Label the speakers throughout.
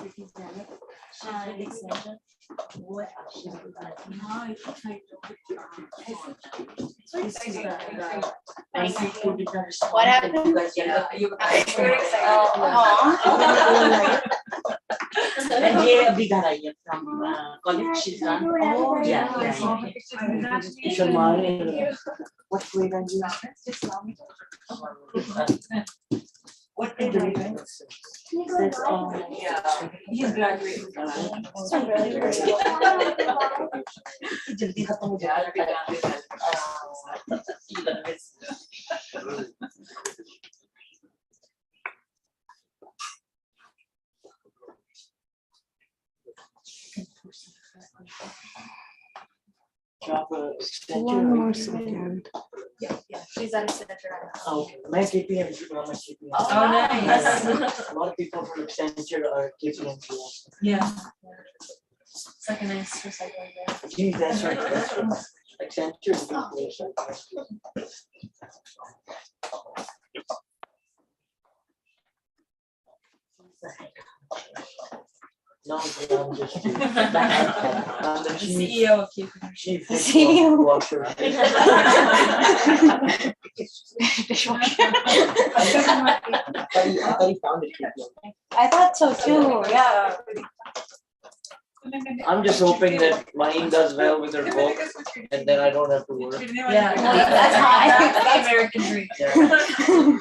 Speaker 1: What happened?
Speaker 2: And Jay Abigara from college, she's done.
Speaker 1: Oh,
Speaker 2: Yeah. What grade are you? What did you do?
Speaker 3: He's graduating.
Speaker 2: जल्दी खत्म हो जाएगा
Speaker 4: One more second.
Speaker 1: Yeah, she's at a center right now.
Speaker 2: Oh, okay. My KPM is from my KPM.
Speaker 3: Oh, nice.
Speaker 2: A lot of people from Accenture are KPM.
Speaker 3: Yeah.
Speaker 1: It's like a nice recycling bin.
Speaker 2: Gee, that's right. That's right. Accenture is a good place. No, I'm just kidding. I'm the
Speaker 3: CEO of KPM.
Speaker 2: chief
Speaker 4: CEO.
Speaker 2: washer. I thought he founded KPM.
Speaker 4: I thought so too, yeah.
Speaker 2: I'm just hoping that Maheen does well with her book, and then I don't have to work.
Speaker 3: Yeah,
Speaker 1: that's high.
Speaker 3: That's the American dream.
Speaker 2: Yeah.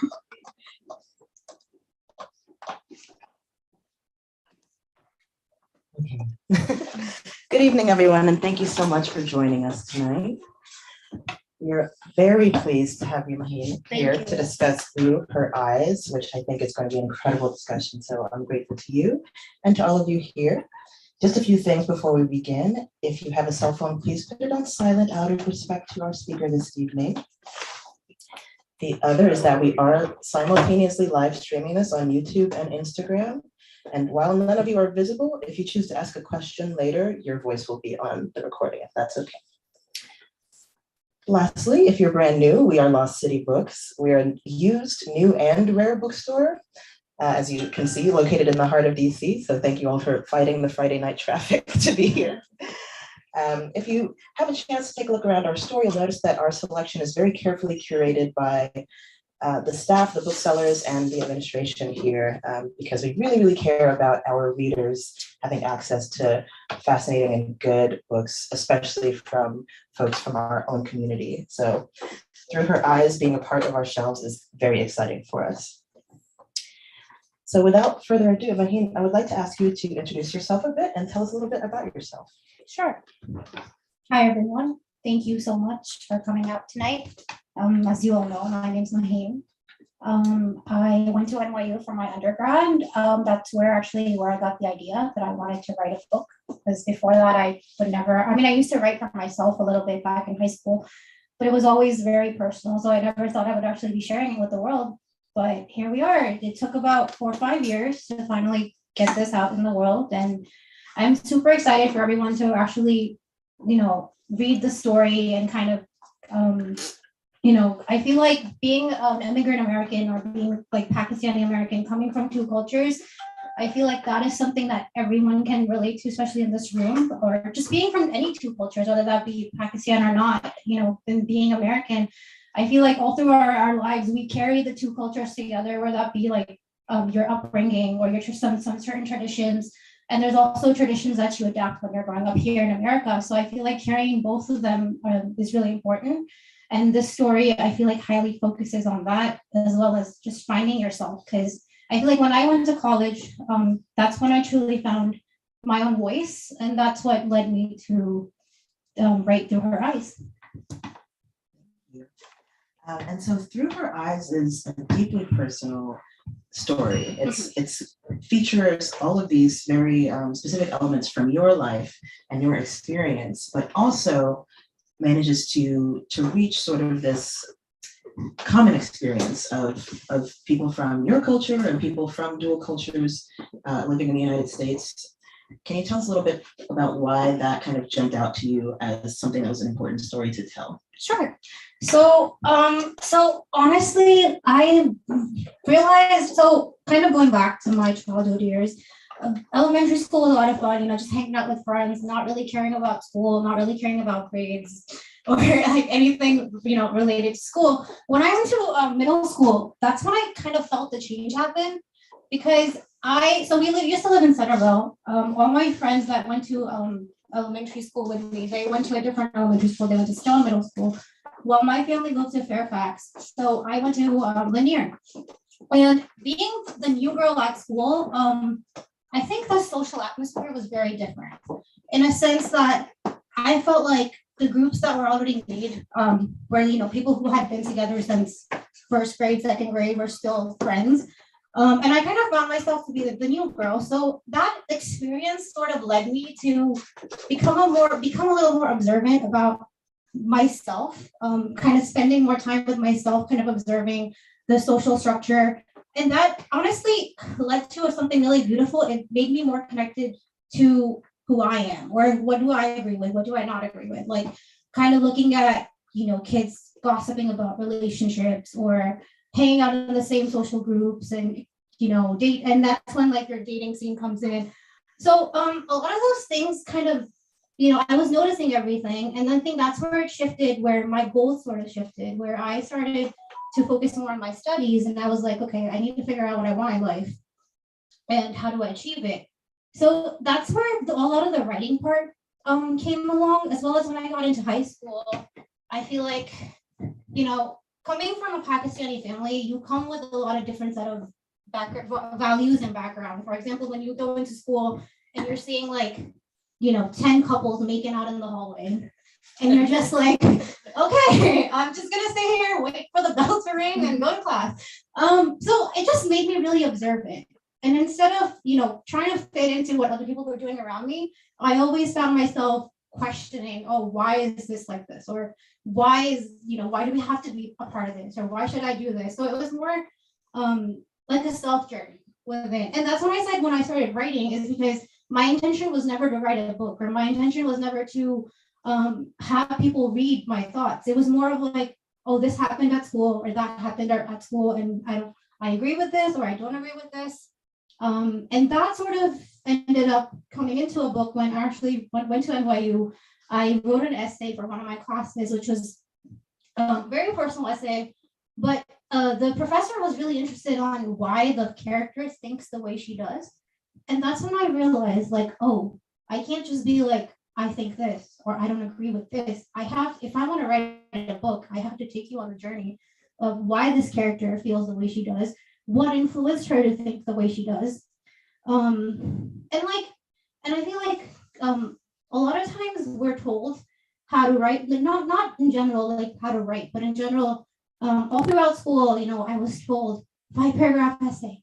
Speaker 4: Good evening, everyone, and thank you so much for joining us tonight. We're very pleased to have you, Maheen, here
Speaker 1: you.
Speaker 4: to discuss Through Her Eyes, which I think is going to be an incredible discussion. So I'm grateful to you and to all of you here. Just a few things before we begin. If you have a cell phone, please put it on silent out of respect to our speaker this evening. The other is that we are simultaneously live streaming this on YouTube and Instagram. And while none of you are visible, if you choose to ask a question later, your voice will be on the recording, if that's okay. Lastly, if you're brand new, we are Lost City Books. We are a used, new, and rare bookstore, as you can see, located in the heart of DC. So thank you all for fighting the Friday night traffic to be here. If you have a chance to take a look around our store, you'll notice that our selection is very carefully curated by the staff, the booksellers, and the administration here, because we really, really care about our readers having access to fascinating and good books, especially from folks from our own community. So Through Her Eyes being a part of our shelves is very exciting for us. So without further ado, Maheen, I would like to ask you to introduce yourself a bit and tell us a little bit about yourself.
Speaker 1: Sure. Hi, everyone. Thank you so much for coming out tonight. As you all know, my name's Maheen. I went to NYU for my undergrad. That's where I got the idea that I wanted to write a book. Because before that, I would never, I used to write for myself a little bit back in high school, but it was always very personal. So I never thought I would actually be sharing it with the world. But here we are. It took about 4 or 5 years to finally get this out in the world. And I'm super excited for everyone to actually, read the story and kind of, I feel like being an immigrant American or being like Pakistani American, coming from 2 cultures, I feel like that is something that everyone can relate to, especially in this room, or just being from any 2 cultures, whether that be Pakistan or not, and being American. I feel like all through our lives, we carry the 2 cultures together, whether that be like your upbringing or your some certain traditions. And there's also traditions that you adapt when you're growing up here in America. So I feel like carrying both of them is really important. And this story, I feel like highly focuses on that, as well as just finding yourself. Because I feel like when I went to college, that's when I truly found my own voice. And that's what led me to write Through Her Eyes.
Speaker 4: And so Through Her Eyes is a deeply personal story. It features all of these very specific elements from your life and your experience, but also manages to reach sort of this common experience of people from your culture and people from dual cultures living in the United States. Can you tell us a little bit about why that kind of jumped out to you as something that was an important story to tell?
Speaker 1: Sure. So honestly, I realized, kind of going back to my childhood years, elementary school was a lot of fun, just hanging out with friends, not really caring about school, not really caring about grades or like anything, related to school. When I went to middle school, that's when I kind of felt the change happen because used to live in Centerville. All my friends that went to elementary school with me, they went to a different elementary school. They went to Stone Middle School. Well, my family moved to Fairfax, so I went to Lanier. And being the new girl at school, I think the social atmosphere was very different in a sense that I felt like the groups that were already made, where people who had been together since first grade, second grade were still friends. And I kind of found myself to be the new girl. So that experience sort of led me to become a little more observant about myself, kind of spending more time with myself, kind of observing the social structure. And that honestly led to something really beautiful. It made me more connected to who I am, or what do I agree with, what do I not agree with, like kind of looking at, kids gossiping about relationships or hanging out in the same social groups and, date. And that's when like your dating scene comes in. So a lot of those things kind of, I was noticing everything. And then I think that's where it shifted, where my goals sort of shifted, where I started to focus more on my studies. And I was like, okay, I need to figure out what I want in life and how do I achieve it. So that's where a lot of the writing part came along, as well as when I got into high school. I feel like, coming from a Pakistani family, you come with a lot of different set of values and background. For example, when you go into school and you're seeing like, 10 couples making out in the hallway, and you're just like, okay, I'm just gonna stay here, wait for the bell to ring and go to class. So it just made me really observant. And instead of, trying to fit into what other people were doing around me, I always found myself questioning, oh, why is this like this? Or why do we have to be a part of this? Or why should I do this? So it was more like a self journey within. And that's when I said when I started writing is because my intention was never to write a book, or my intention was never to have people read my thoughts. It was more of like, oh, this happened at school, or that happened at school, and I agree with this, or I don't agree with this. And that sort of ended up coming into a book when I actually went to NYU. I wrote an essay for one of my classes, which was a very personal essay, but the professor was really interested on why the character thinks the way she does. And that's when I realized, like, oh, I can't just be like, I think this, or I don't agree with this. If I want to write a book, I have to take you on the journey of why this character feels the way she does, what influenced her to think the way she does. And I feel like a lot of times we're told how to write, like not in general, like how to write, but in general, all throughout school, I was told 5-paragraph essay,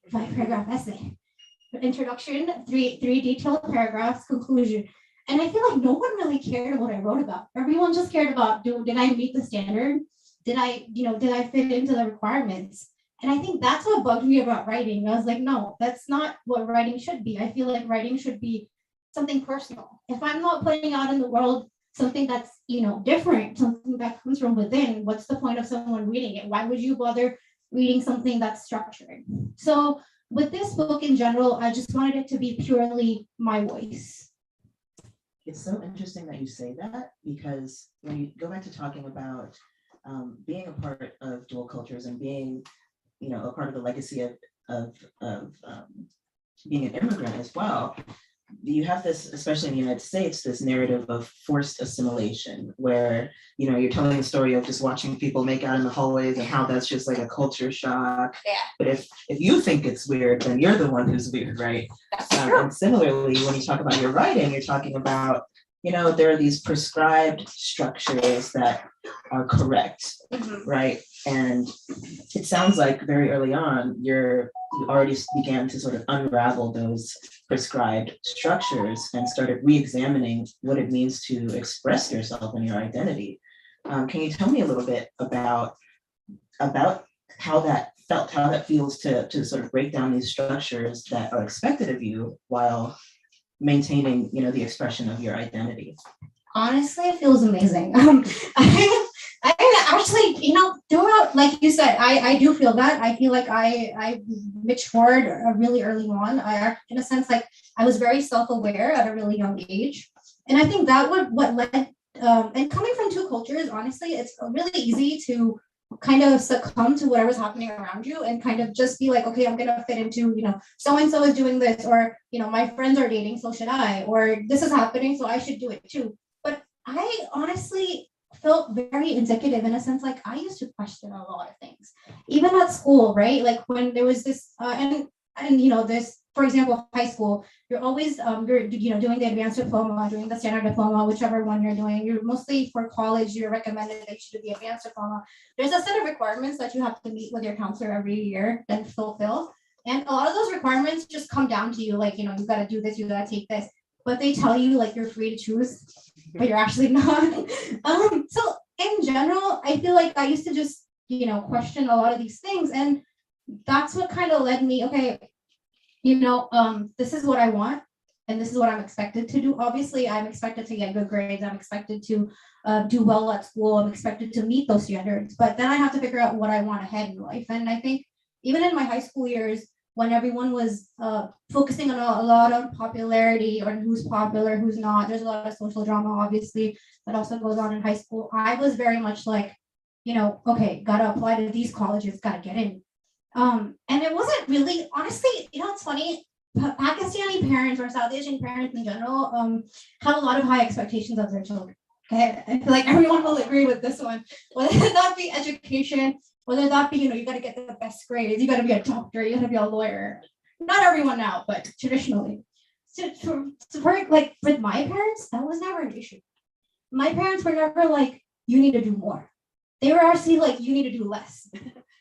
Speaker 1: introduction, three detailed paragraphs, conclusion. And I feel like no one really cared what I wrote about. Everyone just cared about, did I meet the standard? Did I fit into the requirements? And I think that's what bugged me about writing. I was like, no, that's not what writing should be. I feel like writing should be something personal. If I'm not putting out in the world something that's, different, something that comes from within, what's the point of someone reading it? Why would you bother reading something that's structured? So with this book in general, I just wanted it to be purely my voice.
Speaker 4: It's so interesting that you say that, because when you go back to talking about being a part of dual cultures and being, a part of the legacy of being an immigrant as well, you have this, especially in the United States, this narrative of forced assimilation, where, you're telling the story of just watching people make out in the hallways and how that's just like a culture shock.
Speaker 1: Yeah.
Speaker 4: But if you think it's weird, then you're the one who's weird, right?
Speaker 1: That's true.
Speaker 4: And similarly, when you talk about your writing, you're talking about, there are these prescribed structures that are correct, right? And it sounds like very early on, you already began to sort of unravel those prescribed structures and started re-examining what it means to express yourself and your identity. Can you tell me a little bit about how that felt, how that feels to sort of break down these structures that are expected of you while maintaining, the expression of your identity?
Speaker 1: Honestly, it feels amazing. I actually, throughout, like you said, I do feel that. I feel like I matured really early on. In a sense, like I was very self-aware at a really young age. And I think that what led, and coming from two cultures, honestly, it's really easy to kind of succumb to whatever's happening around you and kind of just be like, okay, I'm gonna fit into, so and so is doing this, or my friends are dating, so should I, or this is happening, so I should do it too. But I honestly felt very indicative in a sense, like I used to question a lot of things, even at school, right? Like when there was this, this, for example, high school, you're always you're doing the advanced diploma, doing the standard diploma, whichever one you're doing. You're mostly for college, you're recommended that you should do the advanced diploma. There's a set of requirements that you have to meet with your counselor every year and fulfill. And a lot of those requirements just come down to you, like, you got to do this, you got to take this, but they tell you like you're free to choose, but you're actually not. So in general, I feel like I used to just, question a lot of these things. And that's what kind of led me, okay, this is what I want, and this is what I'm expected to do. Obviously, I'm expected to get good grades. I'm expected to do well at school. I'm expected to meet those standards. But then I have to figure out what I want ahead in life. And I think even in my high school years, when everyone was focusing on a lot of popularity or who's popular, who's not, there's a lot of social drama, obviously, that also goes on in high school. I was very much like, okay, gotta apply to these colleges, gotta get in. And it wasn't really, honestly, it's funny, Pakistani parents or South Asian parents in general have a lot of high expectations of their children. Okay, I feel like everyone will agree with this one, whether that be education, whether that be, you got to get the best grades, you got to be a doctor, you got to be a lawyer. Not everyone now, but traditionally. So for like with my parents, that was never an issue. My parents were never like, you need to do more. They were actually like, you need to do less.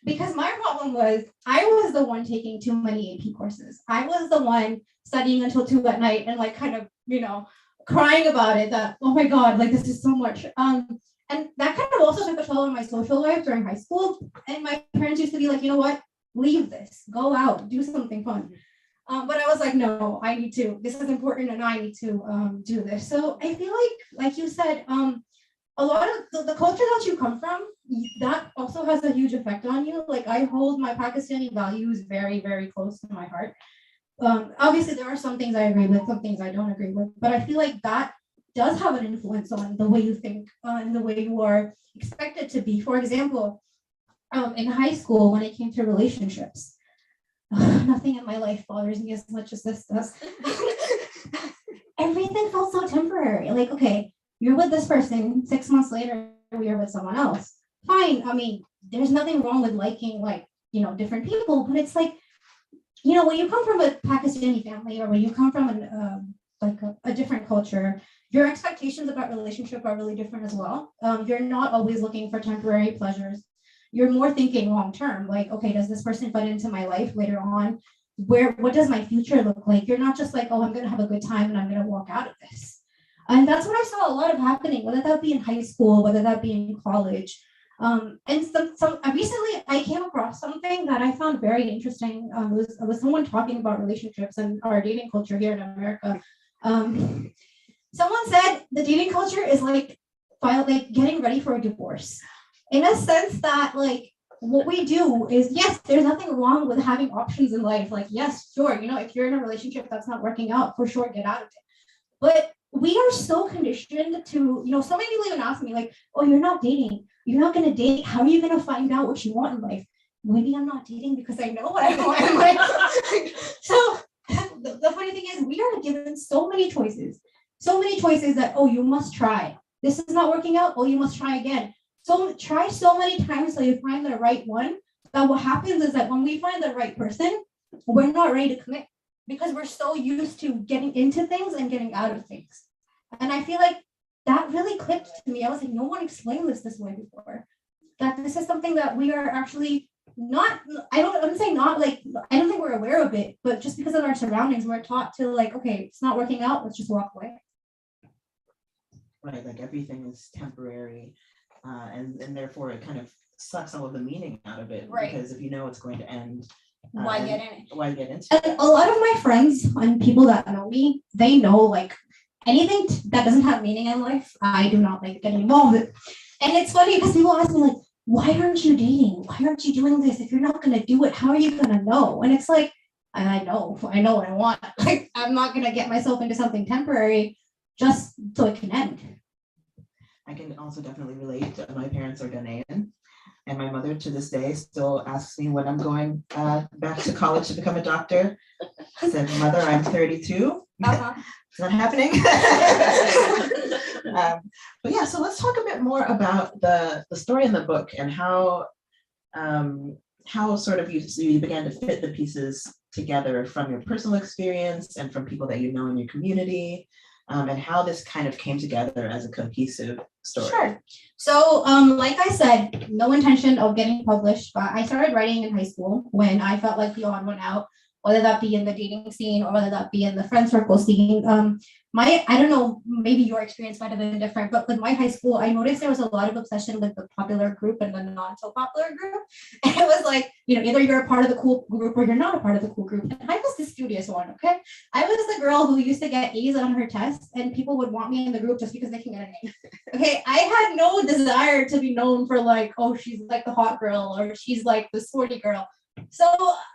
Speaker 1: Because my problem was, I was the one taking too many AP courses. I was the one studying until 2 at night and like kind of, crying about it, that, oh my God, like this is so much. And that kind of also took a toll on my social life during high school. And my parents used to be like, you know what, leave this, go out, do something fun. But I was like, no, I need to, this is important and I need to do this. So I feel like you said, a lot of the culture that you come from, that also has a huge effect on you. Like I hold my Pakistani values very, very close to my heart. Obviously, there are some things I agree with, some things I don't agree with, but I feel like that does have an influence on the way you think and the way you are expected to be. For example, in high school, when it came to relationships, nothing in my life bothers me as much as this does. Everything felt so temporary. Like, okay, you're with this person, 6 months later, you're with someone else. Fine. I mean, there's nothing wrong with liking different people, but it's like, when you come from a Pakistani family or when you come from a different culture, your expectations about relationship are really different as well. You're not always looking for temporary pleasures. You're more thinking long term, like, okay, does this person fit into my life later on? What does my future look like? You're not just like, oh, I'm going to have a good time and I'm going to walk out of this. And that's what I saw a lot of happening, whether that be in high school, whether that be in college. And recently I came across something that I found very interesting. It was someone talking about relationships and our dating culture here in America. Someone said the dating culture is like getting ready for a divorce, in a sense that like what we do is, yes, there's nothing wrong with having options in life. Like, yes, sure, if you're in a relationship that's not working out, for sure, get out of it. But we are so conditioned to, so many people even ask me like, oh, you're not dating. You're not going to date. How are you going to find out what you want in life? Maybe I'm not dating because I know what I want in life. So the funny thing is we are given so many choices that, oh, you must try. This is not working out. Oh, you must try again. So try so many times till you find the right one. That what happens is that when we find the right person, we're not ready to commit, because we're so used to getting into things and getting out of things. And I feel like that really clicked to me. I was like, no one explained this way before. That this is something that we are actually not, I don't think we're aware of it, but just because of our surroundings, we're taught to like, okay, it's not working out, let's just walk away.
Speaker 4: Right, like everything is temporary, and therefore it kind of sucks all of the meaning out of it.
Speaker 1: Right.
Speaker 4: Because if you know it's going to end,
Speaker 1: Why get in it?
Speaker 4: Why get into
Speaker 1: it? A lot of my friends and people that know me, they know like anything that doesn't have meaning in life, I do not like getting involved with. And it's funny because people ask me like, why aren't you dating? Why aren't you doing this? If you're not gonna do it, how are you gonna know? And it's like, I know what I want. Like, I'm not gonna get myself into something temporary just so it can end.
Speaker 4: I can also definitely relate. My parents are Ghanaian, and my mother to this day still asks me when I'm going back to college to become a doctor. I said, Mother, I'm 32. It's not happening. But yeah, so let's talk a bit more about the story in the book and how sort of you began to fit the pieces together from your personal experience and from people that you know in your community, and how this kind of came together as a cohesive story.
Speaker 1: Sure. So, like I said, no intention of getting published, but I started writing in high school when I felt like the odd one out, whether that be in the dating scene or whether that be in the friend circle scene. I don't know, maybe your experience might have been different, but with my high school, I noticed there was a lot of obsession with the popular group and the not so popular group. And it was like, either you're a part of the cool group or you're not a part of the cool group. And I was the studious one, okay? I was the girl who used to get A's on her tests and people would want me in the group just because they can get an A. Okay, I had no desire to be known for like, oh, she's like the hot girl or she's like the sporty girl. So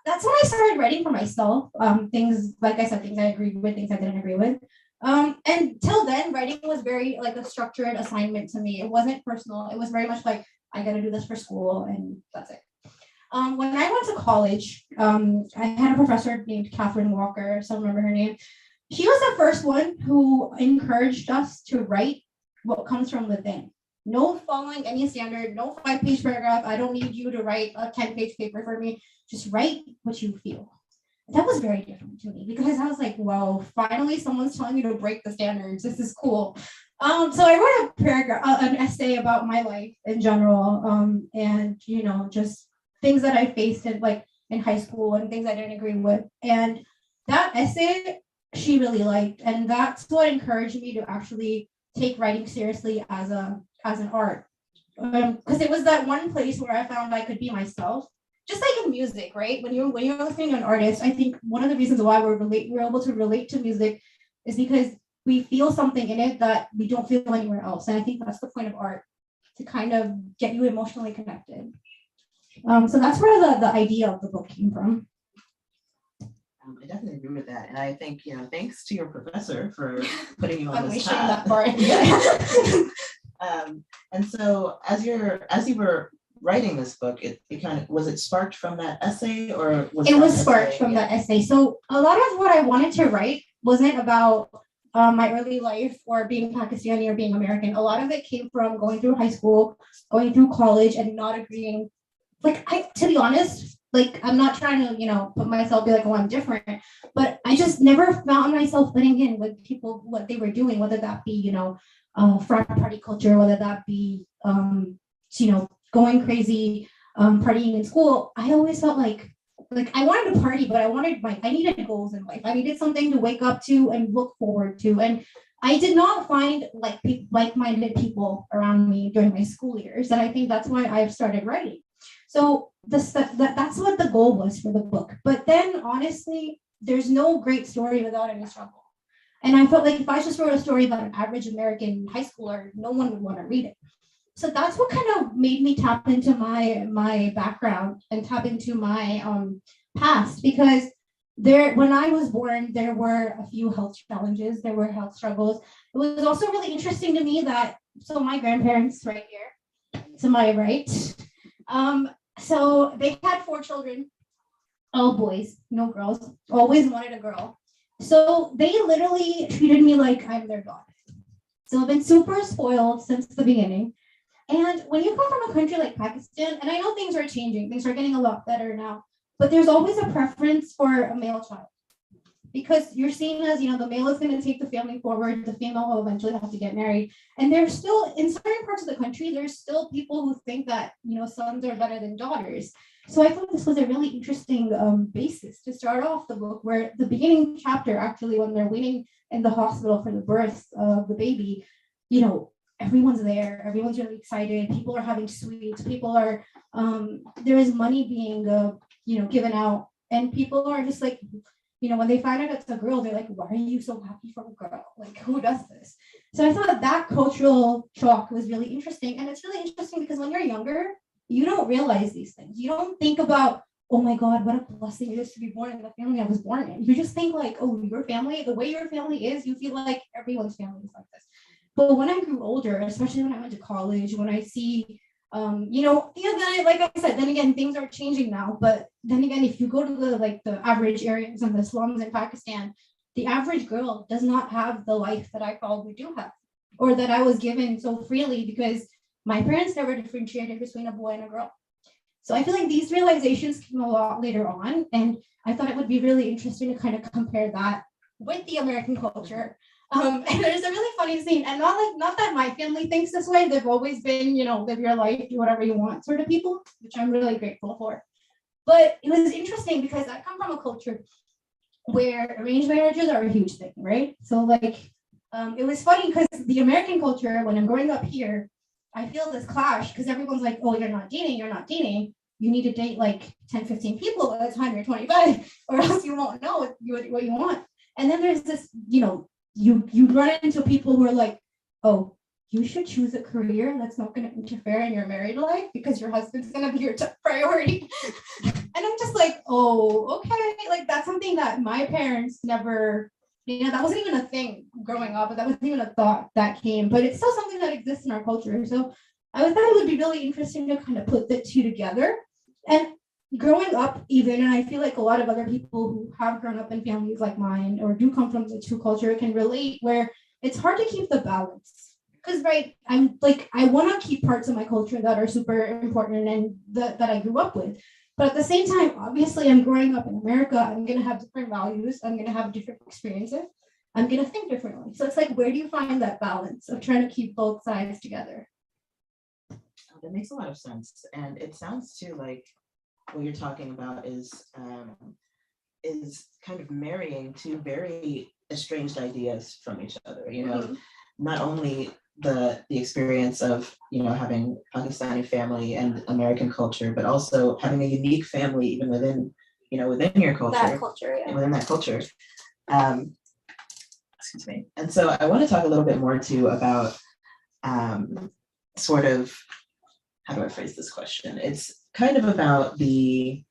Speaker 1: that's when I started writing for myself. Things, like I said, things I agreed with, things I didn't agree with. And till then, writing was very like a structured assignment to me. It wasn't personal. It was very much like, I got to do this for school and that's it. When I went to college, I had a professor named Catherine Walker. Some remember her name. She was the first one who encouraged us to write what comes from within. No following any standard, no 5-page paragraph. I don't need you to write a 10-page paper for me. Just write what you feel. That was very different to me because I was like, whoa, finally someone's telling me to break the standards. This is cool. So I wrote a paragraph, an essay about my life in general, and just things that I faced in high school and things I didn't agree with. And that essay she really liked, and that's what encouraged me to actually take writing seriously as an art, because it was that one place where I found I could be myself. Just like in music, right? When you're listening to an artist, I think one of the reasons why we're able to relate to music is because we feel something in it that we don't feel anywhere else. And I think that's the point of art, to kind of get you emotionally connected. So that's where the idea of the book came from.
Speaker 4: I definitely agree with that. And I think, thanks to your professor for putting you on this
Speaker 1: path.
Speaker 4: That part. And so as you were writing this book, it kind of, was it sparked from that essay or was
Speaker 1: it was sparked from that essay? So a lot of what I wanted to write wasn't about my early life or being Pakistani or being American. A lot of it came from going through high school, going through college, and not agreeing. To be honest, I'm not trying to, put myself, be like, oh, I'm different, but I just never found myself fitting in with people, what they were doing, whether that be, frat party culture, whether that be, going crazy, partying in school. I always felt like I wanted to party, but I needed goals in life. I needed something to wake up to and look forward to. And I did not find like-minded people around me during my school years. And I think that's why I've started writing. So that's what the goal was for the book. But then honestly, there's no great story without any struggle. And I felt like if I just wrote a story about an average American high schooler, no one would want to read it. So that's what kind of made me tap into my background and tap into my past, because when I was born, there were a few health challenges, there were health struggles. It was also really interesting to me that, so my grandparents right here, to my right, so they had 4 children, all boys, no girls, always wanted a girl. So they literally treated me like I'm their daughter. So I've been super spoiled since the beginning. And when you come from a country like Pakistan, and I know things are changing, things are getting a lot better now, but there's always a preference for a male child. Because you're seen as, the male is going to take the family forward, the female will eventually have to get married. And there's still, in certain parts of the country, there's still people who think that, sons are better than daughters. So I thought this was a really interesting basis to start off the book, where the beginning chapter, actually, when they're waiting in the hospital for the birth of the baby, everyone's there, everyone's really excited, people are having sweets, people are, there is money being, given out, and people are just like, when they find out it's a girl, they're like, why are you so happy for a girl? Like, who does this? So I thought that cultural shock was really interesting. And it's really interesting because when you're younger, you don't realize these things. You don't think about, oh my God, what a blessing it is to be born in the family I was born in. You just think like, oh, your family, the way your family is, you feel like everyone's family is like this. But when I grew older, especially when I went to college, when I see, like I said, then again, things are changing now. But then again, if you go to the average areas and the slums in Pakistan, the average girl does not have the life that I probably do have, or that I was given so freely because my parents never differentiated between a boy and a girl. So I feel like these realizations came a lot later on, and I thought it would be really interesting to kind of compare that with the American culture. And there's a really funny scene, and not that my family thinks this way. They've always been, live your life, do whatever you want sort of people, which I'm really grateful for. But it was interesting because I come from a culture where arranged marriages are a huge thing, right? So it was funny because the American culture, when I'm growing up here, I feel this clash because everyone's like, oh, you're not dating. You need to date like 10, 15 people by the time you're 25, or else you won't know what you want. And then there's this, you run into people who are like, oh, you should choose a career that's not going to interfere in your married life because your husband's going to be your top priority. And I'm just like, oh, okay. Like that's something that my parents never, that wasn't even a thing growing up, but that wasn't even a thought that came, but it's still something that exists in our culture. So I thought it would be really interesting to kind of put the two together. And growing up even, and I feel like a lot of other people who have grown up in families like mine or do come from the two culture can relate, where it's hard to keep the balance. Because I'm like, I want to keep parts of my culture that are super important and that I grew up with. But at the same time, obviously, I'm growing up in America. I'm going to have different values. I'm going to have different experiences. I'm going to think differently. So it's like, where do you find that balance of trying to keep both sides together?
Speaker 4: That makes a lot of sense. And it sounds too like what you're talking about is kind of marrying two very estranged ideas from each other. Not only the experience of having Pakistani family and American culture, but also having a unique family even within your culture.
Speaker 1: That culture, yeah.
Speaker 4: Within that culture. Excuse me. And so I want to talk a little bit more too about sort of, how do I phrase this question? It's kind of about the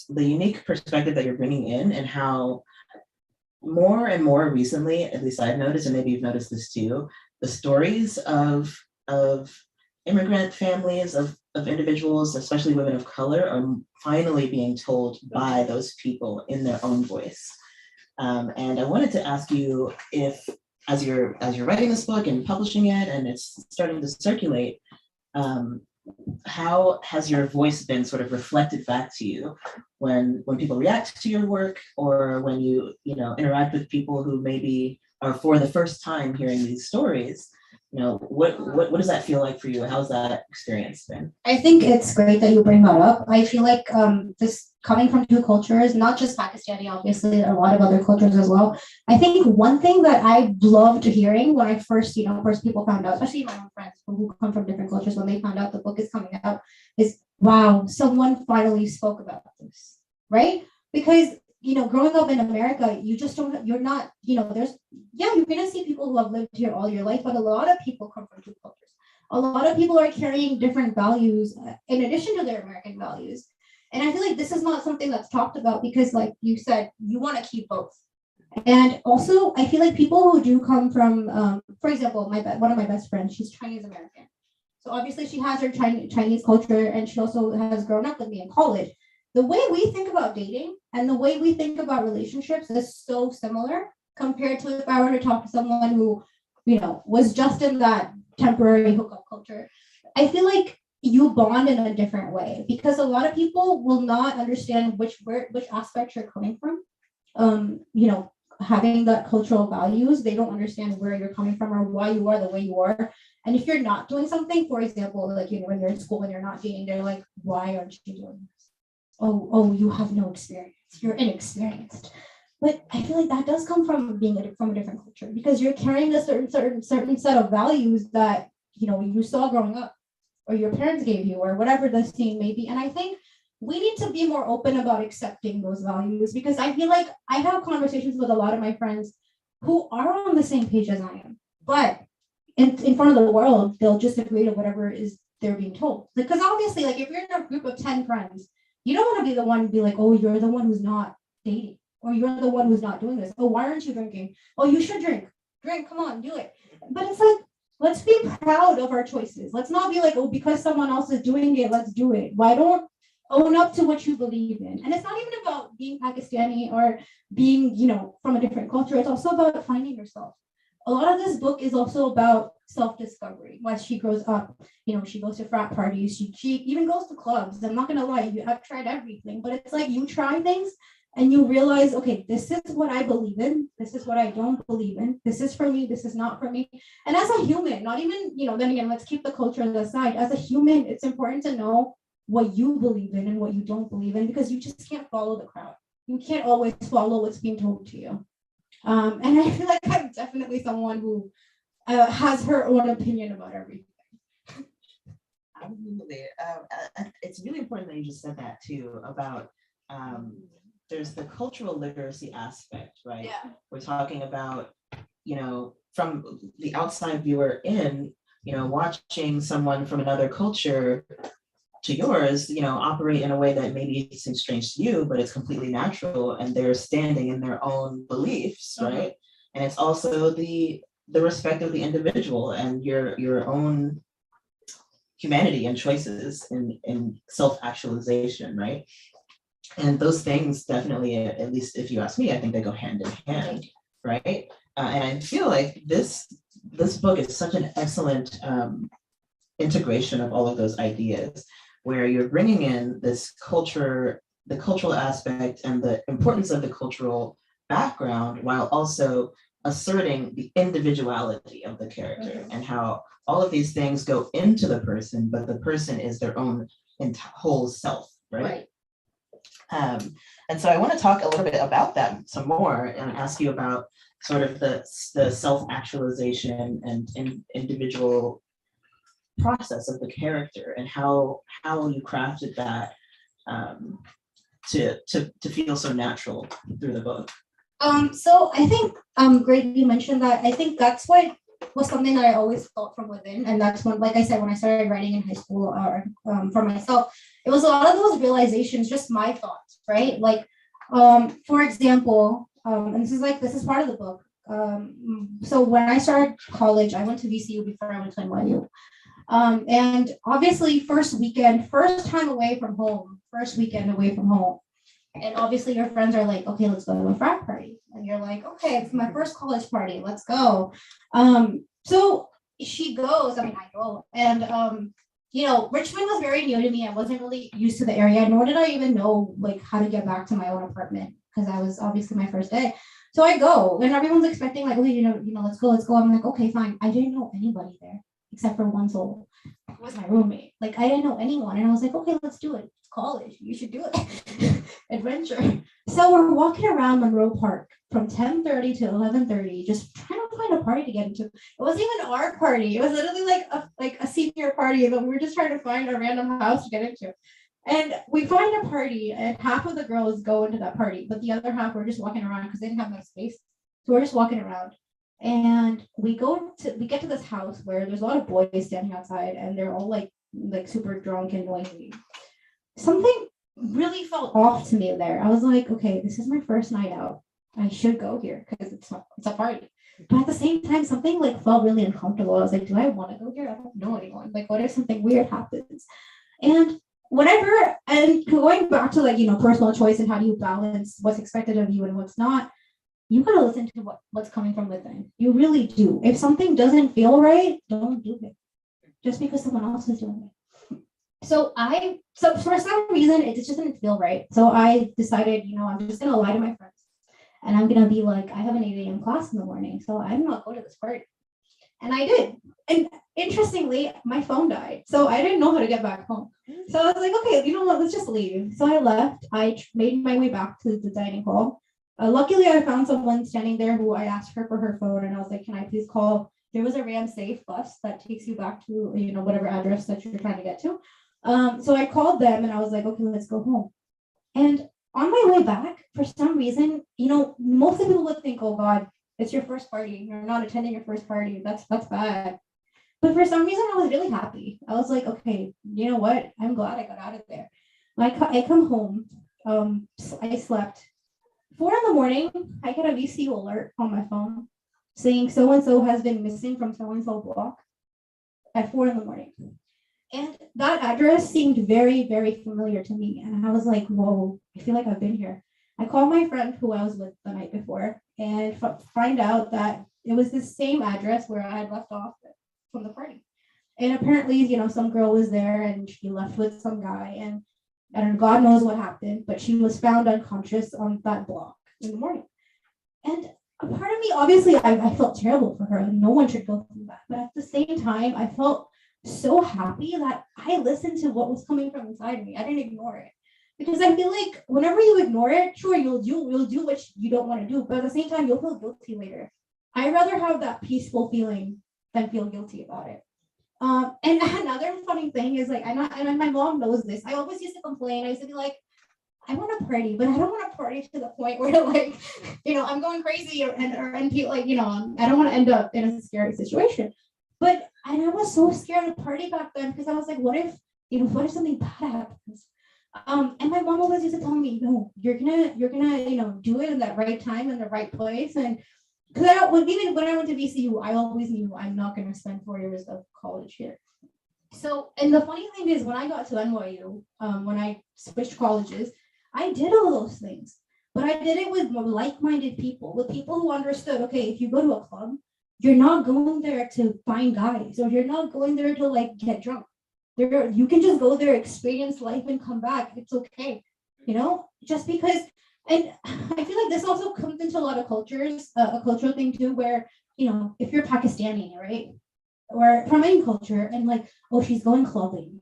Speaker 4: unique perspective that you're bringing in, and how more and more recently, at least I've noticed, and maybe you've noticed this too, the stories of immigrant families, of individuals, especially women of color, are finally being told by those people in their own voice. And I wanted to ask you if, as you're writing this book and publishing it, and it's starting to circulate, how has your voice been sort of reflected back to you when people react to your work, or when you interact with people who maybe are for the first time hearing these stories? What does that feel like for you? How's that experience been?
Speaker 1: I think it's great that you bring that up. I feel like this coming from two cultures, not just Pakistani, obviously, a lot of other cultures as well. I think one thing that I loved hearing when I first people found out, especially my own friends who come from different cultures, when they found out the book is coming out, is, wow, someone finally spoke about this, right? Because growing up in America, you're going to see people who have lived here all your life, but a lot of people come from two cultures. A lot of people are carrying different values in addition to their American values. And I feel like this is not something that's talked about because, like you said, you want to keep both. And also, I feel like people who do come from, for example, one of my best friends, she's Chinese American. So obviously she has her Chinese culture, and she also has grown up with me in college. The way we think about dating and the way we think about relationships is so similar compared to if I were to talk to someone who, was just in that temporary hookup culture. I feel like you bond in a different way because a lot of people will not understand which aspect you're coming from. Having that cultural values, they don't understand where you're coming from or why you are the way you are. And if you're not doing something, for example, like when you're in school and you're not dating, they're like, why aren't you doing this? Oh, you have no experience. You're inexperienced. But I feel like that does come from being from a different culture because you're carrying a certain set of values that you saw growing up, or your parents gave you, or whatever the thing may be. And I think we need to be more open about accepting those values because I feel like I have conversations with a lot of my friends who are on the same page as I am, but in front of the world, they'll just agree to whatever is they're being told. Because obviously, like if you're in a group of 10 friends, you don't want to be the one to be like, oh, you're the one who's not dating, or you're the one who's not doing this. Oh, why aren't you drinking? Oh, you should drink. Drink, come on, do it. But it's like, let's be proud of our choices. Let's not be like, oh, because someone else is doing it, let's do it. Why don't own up to what you believe in? And it's not even about being Pakistani or being, from a different culture. It's also about finding yourself. A lot of this book is also about self-discovery. As she grows up, she goes to frat parties, she even goes to clubs. I'm not gonna lie, I've tried everything, but it's like you try things and you realize, okay, this is what I believe in, this is what I don't believe in, this is for me, this is not for me. And as a human, not even, then again, let's keep the culture aside. As a human, it's important to know what you believe in and what you don't believe in, because you just can't follow the crowd. You can't always follow what's being told to you. And I feel like I'm definitely someone who has her own opinion about everything.
Speaker 4: Absolutely. It's really important that you just said that too, about there's the cultural literacy aspect, right?
Speaker 1: Yeah.
Speaker 4: We're talking about, from the outside viewer in, watching someone from another culture to yours, operate in a way that maybe seems strange to you, but it's completely natural, and they're standing in their own beliefs, right? And it's also the respect of the individual and your own humanity and choices in self-actualization, right? And those things definitely, at least if you ask me, I think they go hand in hand, right? And I feel like this book is such an excellent integration of all of those ideas, where you're bringing in this culture, the cultural aspect and the importance of the cultural background, while also asserting the individuality of the character and how all of these things go into the person, but the person is their own whole self, right? And so I want to talk a little bit about that some more and ask you about sort of the self-actualization and individual process of the character and how you crafted that to feel so natural through the book.
Speaker 1: So I think great you mentioned that. I think that's what was something that I always felt from within, and that's when, like I said, when I started writing in high school or for myself, it was a lot of those realizations, just my thoughts, right? Like, for example, and this is part of the book. So when I started college, I went to VCU before I went to NYU. And obviously first weekend away from home. And obviously your friends are like, okay, let's go to a frat party. And you're like, okay, it's my first college party, let's go. So she goes, I go. And, Richmond was very new to me. I wasn't really used to the area, nor did I even know like how to get back to my own apartment, because I was obviously my first day. So I go and everyone's expecting like, okay, let's go. I'm like, okay, fine. I didn't know anybody there except for one soul. It was my roommate. Like I didn't know anyone. And I was like, okay, let's do it. It's college. You should do it. Adventure. So we're walking around Monroe Park from 10:30 to 11:30, just trying to find a party to get into. It wasn't even our party. It was literally like a senior party, but we were just trying to find a random house to get into. And we find a party, and half of the girls go into that party, but the other half were just walking around because they didn't have enough space. So we're just walking around. And we get to this house where there's a lot of boys standing outside, and they're all like super drunk and noisy. Something really felt off to me there. I was like, okay, this is my first night out. I should go here because it's a party. But at the same time, something like felt really uncomfortable. I was like, do I want to go here? I don't know anyone. Like, what if something weird happens? And whatever. And going back to personal choice and how do you balance what's expected of you and what's not, you gotta listen to what's coming from within. You really do. If something doesn't feel right, don't do it. Just because someone else is doing it. So for some reason, it just didn't feel right. So I decided, I'm just gonna lie to my friends. And I'm gonna be like, I have an 8 a.m. class in the morning, so I'm not going to this party. And I did. And interestingly, my phone died. So I didn't know how to get back home. So I was like, okay, you know what, let's just leave. So I left. I made my way back to the dining hall. Luckily, I found someone standing there who I asked her for her phone, and I was like, can I please call? There was a Ramsafe bus that takes you back to, whatever address that you're trying to get to. So I called them and I was like, okay, let's go home. And on my way back, for some reason, most of the people would think, oh God, It's your first party. You're not attending your first party. That's bad. But for some reason, I was really happy. I was like, okay, you know what? I'm glad I got out of there. I come home. I slept. 4 a.m, I get a VCU alert on my phone saying so and so has been missing from so and so block at 4 a.m. And that address seemed very, very familiar to me. And I was like, whoa, I feel like I've been here. I called my friend who I was with the night before and find out that it was the same address where I had left off from the party. And apparently, some girl was there and she left with some guy, and God knows what happened, but she was found unconscious on that block in the morning. And a part of me, obviously, I felt terrible for her, and no one should go through that. But at the same time, I felt so happy that I listened to what was coming from inside me. I didn't ignore it. Because I feel like whenever you ignore it, sure, you'll do what you don't want to do, but at the same time, you'll feel guilty later. I'd rather have that peaceful feeling than feel guilty about it. And another funny thing is and my mom knows this. I always used to complain. I used to be like, I want to party, but I don't want to party to the point where I'm going crazy and feel like, I don't want to end up in a scary situation. But I was so scared to party back then because I was like, what if something bad happens? And my mom always used to tell me, no, you're gonna, do it in that right time in the right place. And because even when I went to VCU, I always knew I'm not gonna spend 4 years of college here. So, and the funny thing is, when I got to NYU, when I switched colleges, I did all those things, but I did it with more like-minded people, with people who understood, okay, if you go to a club, you're not going there to find guys, or you're not going there to get drunk. You can just go there, experience life, and come back. It's okay, just because. And I feel like this also comes into a lot of cultures, a cultural thing too, where, if you're Pakistani, right, or from any culture, and oh, she's going clubbing,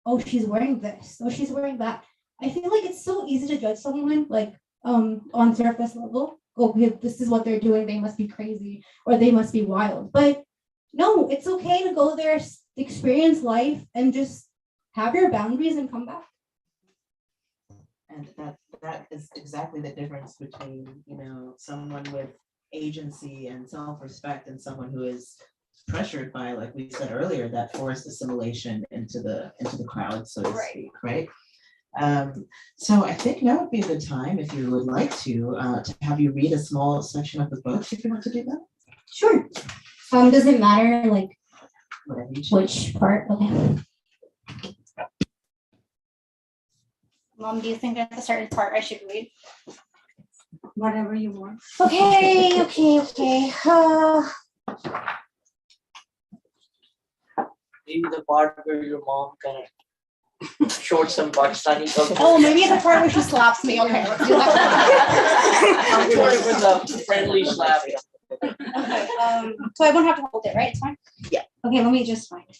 Speaker 1: oh, she's wearing this, oh, she's wearing that. I feel like it's so easy to judge someone on surface level. Oh, this is what they're doing. They must be crazy, or they must be wild. But no, it's okay to go there, experience life, and just have your boundaries and come back.
Speaker 4: And that is exactly the difference between, someone with agency and self-respect and someone who is pressured by, like we said earlier, that forced assimilation into the crowd, so to speak, right? So I think now would be a good time, if you would like to have you read a small section of the book, if you want to do that.
Speaker 1: Sure. Does it matter
Speaker 4: Whatever you choose.
Speaker 1: which part? Okay. Mom, do you think there's a certain part I should read?
Speaker 3: Whatever you want.
Speaker 1: Okay.
Speaker 2: Maybe the part where your mom kind of showed some Pakistani culture.
Speaker 1: Oh, maybe the part where she slaps me. Okay, let's do that.
Speaker 2: I'm sure it was a friendly slap.
Speaker 1: Okay, so I won't have to hold it, right? It's fine?
Speaker 4: Yeah.
Speaker 1: Okay, let me just find it.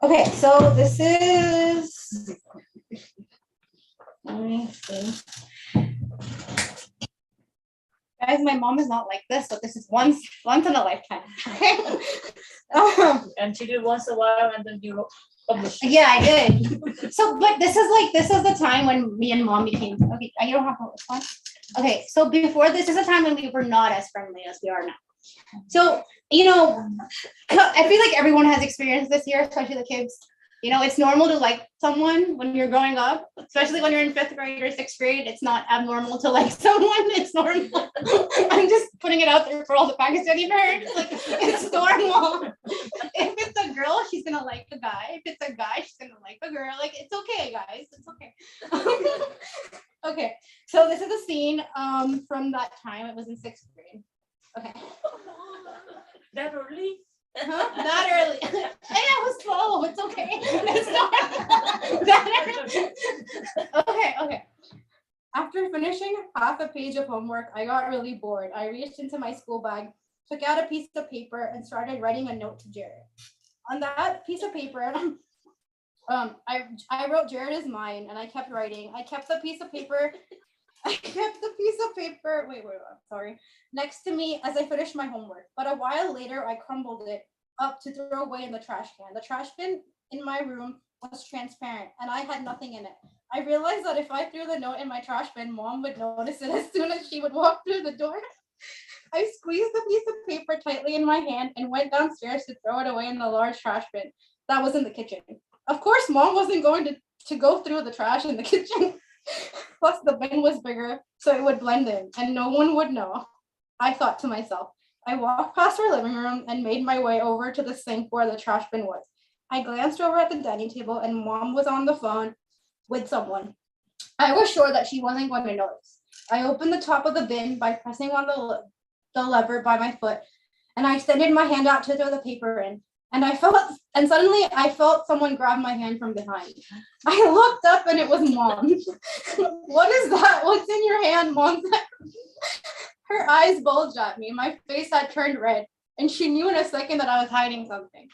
Speaker 1: Okay, so this is, let me see. Guys, my mom is not like this, but this is once in a lifetime.
Speaker 3: And she did once a while, and then you published.
Speaker 1: Yeah, I did. So, but this is the time when me and mom became, okay, you don't have to hold this one. Okay, so before this is a time when we were not as friendly as we are now. So, I feel like everyone has experienced this here, especially the kids. It's normal to like someone when you're growing up, especially when you're in 5th grade or 6th grade. It's not abnormal to like someone. It's normal. I'm just putting it out there for all the Pakistani parents. It's normal. If it's a girl, she's gonna like a guy. If it's a guy, she's gonna like a girl. It's okay, guys. It's okay. Okay, so this is a scene from that time. It was in 6th grade. Okay.
Speaker 3: That early?
Speaker 1: That early. Hey, I was 12. It's okay. It's not that early. Okay. After finishing half a page of homework, I got really bored. I reached into my school bag, took out a piece of paper, and started writing a note to Jared. On that piece of paper, I wrote Jared is mine, and I kept writing. I kept the piece of paper. Wait, sorry. Next to me as I finished my homework. But a while later, I crumbled it up to throw away in the trash can. The trash bin in my room was transparent, and I had nothing in it. I realized that if I threw the note in my trash bin, Mom would notice it as soon as she would walk through the door.
Speaker 5: I squeezed the piece of paper tightly in my hand and went downstairs to throw it away in the large trash bin that was in the kitchen. Of course, Mom wasn't going to go through the trash in the kitchen. Plus, the bin was bigger, so it would blend in, and no one would know. I thought to myself. I walked past her living room and made my way over to the sink where the trash bin was. I glanced over at the dining table, and Mom was on the phone with someone. I was sure that she wasn't going to notice. I opened the top of the bin by pressing on the lever by my foot, and I extended my hand out to throw the paper in. And suddenly I felt someone grab my hand from behind. I looked up and it was Mom. What is that? What's in your hand, Mom said. Her eyes bulged at me. My face had turned red, and she knew in a second that I was hiding something.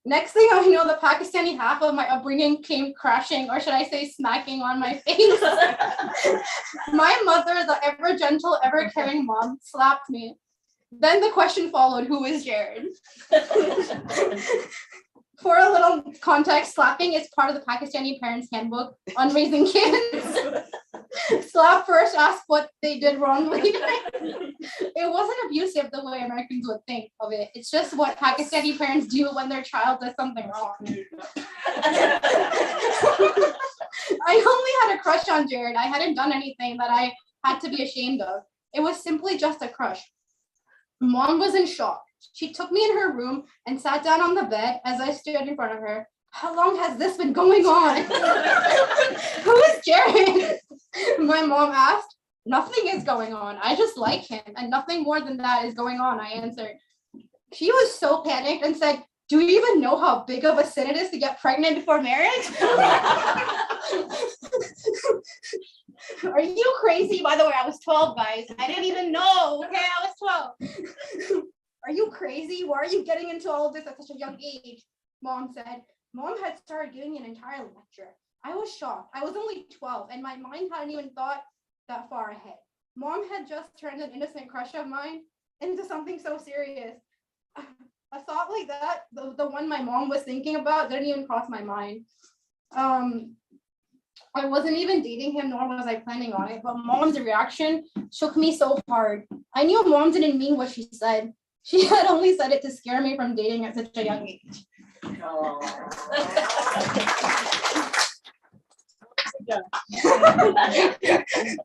Speaker 5: Next thing I know, the Pakistani half of my upbringing came crashing, or should I say smacking on my face. My mother, the ever gentle, ever caring mom, slapped me. Then the question followed, who is Jared? For a little context, slapping is part of the Pakistani parents' handbook on raising kids. Slap first, ask what they did wrongly. It wasn't abusive the way Americans would think of it. It's just what Pakistani parents do when their child does something wrong. I only had a crush on Jared. I hadn't done anything that I had to be ashamed of. It was simply just a crush. Mom was in shock. She took me in her room and sat down on the bed as I stood in front of her. How long has this been going on? Who is Jared? My mom asked. Nothing is going on. I just like him, and nothing more than that is going on, I answered. She was so panicked and said, do you even know how big of a sin it is to get pregnant before marriage? Are you crazy? By the way, I was 12, guys. I didn't even know. Okay, I was 12. Are you crazy? Why are you getting into all of this at such a young age? Mom said. Mom had started giving an entire lecture. I was shocked. I was only 12, and my mind hadn't even thought that far ahead. Mom had just turned an innocent crush of mine into something so serious. A thought like that, the one my mom was thinking about, didn't even cross my mind. I wasn't even dating him, nor was I planning on it, but Mom's reaction shook me so hard. I knew Mom didn't mean what she said. She had only said it to scare me from dating at such a young age.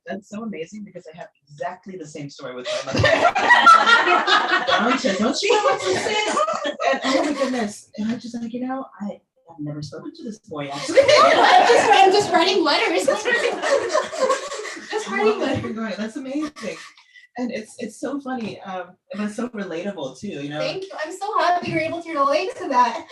Speaker 4: That's so amazing because I have exactly the same story with my mother. Don't you know what to say? And oh my goodness. And I'm just like, I've never spoken to this boy actually.
Speaker 5: I'm just writing letters. Just writing
Speaker 4: letters. That's amazing. And it's so funny. And it's so relatable too,
Speaker 5: Thank you. I'm so happy you're able to relate to that.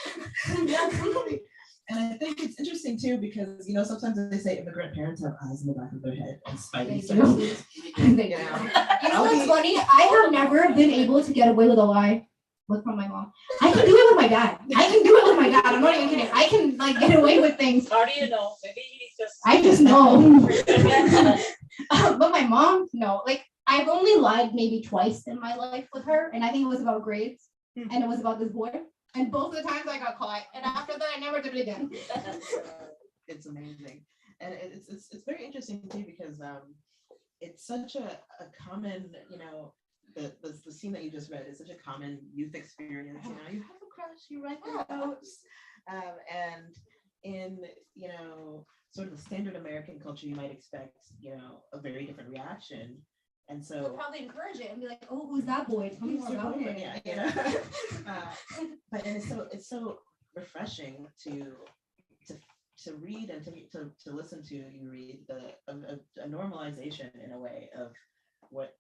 Speaker 4: Absolutely. And I think it's interesting too because sometimes they say immigrant parents have eyes in the back of their head and spidey senses.
Speaker 5: You know what's funny? I have never been able to get away with a lie. Look from my mom. I can do it with my dad. I'm not even kidding. I can get away with things.
Speaker 3: How do you know? Maybe he's just.
Speaker 5: I just know. But my mom, no. I've only lied maybe twice in my life with her, and I think it was about grades, and it was about this boy. And both of the times I got caught, and after that I never did it again.
Speaker 4: It's amazing, and it's very interesting too because it's such a common the scene that you just read is such a common youth experience. You have a crush, you write the notes, and in sort of the standard American culture, you might expect a very different reaction. And so
Speaker 5: we'll probably encourage it and be like, "Oh, who's that boy? Tell me more about him."
Speaker 4: Yeah, but it's so refreshing to read and to listen to you read a normalization in a way of what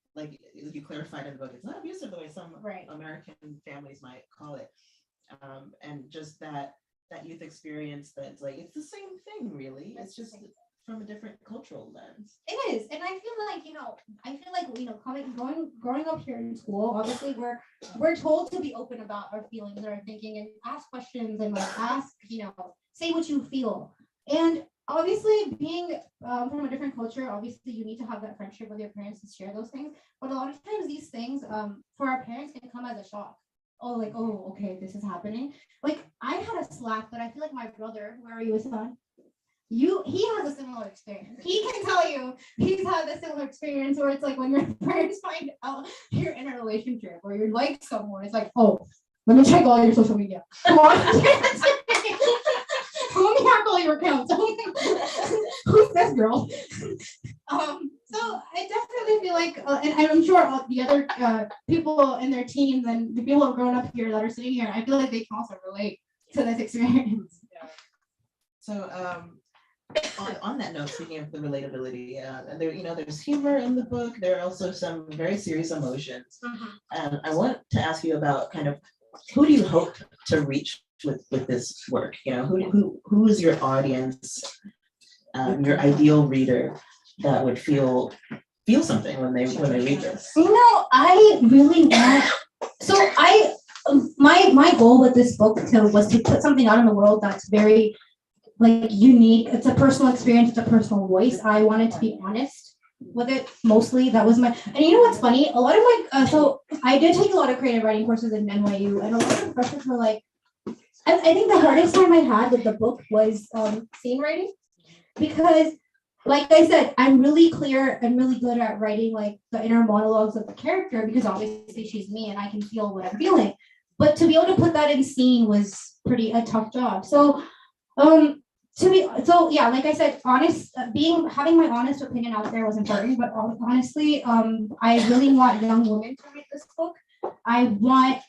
Speaker 4: you clarified in the book. It's not abusive the way some American families might call it, and just that youth experience that's it's the same thing really. It's just from a different cultural lens.
Speaker 5: It is, and I feel growing up here in school, obviously we're told to be open about our feelings and our thinking and ask questions and say what you feel. And obviously being from a different culture, obviously you need to have that friendship with your parents to share those things. But a lot of times these things for our parents can come as a shock. Oh, okay, this is happening. I had a slap, but I feel like my brother, where are you, son?
Speaker 1: he has a similar experience. He can tell you he's had a similar experience where it's like when your parents find out you're in a relationship or you're like someone, it's like, oh, let me check all your social media. Come on. Let me hack all your accounts. Who's this girl? So I definitely feel like, and I'm sure all the other people in their teams and the people who have grown up here that are sitting here, I feel like they can also relate to this experience.
Speaker 4: So on that note, speaking of the relatability, and there, there's humor in the book. There are also some very serious emotions. And I want to ask you about kind of who do you hope to reach with this work? Who is your audience, your ideal reader that would feel something when they read this?
Speaker 1: I really want. So my goal with this book was to put something out in the world that's very like unique. It's a personal experience. It's a personal voice. I wanted to be honest with it mostly. That was my. And you know what's funny? A lot of my so I did take a lot of creative writing courses in NYU, and a lot of professors were like, I think the hardest time I had with the book was scene writing, because like I said, I'm really clear and really good at writing like the inner monologues of the character, because obviously she's me and I can feel what I'm feeling. But to be able to put that in scene was a tough job. So like I said, having my honest opinion out there was important. But honestly, I really want young women to read this book. I want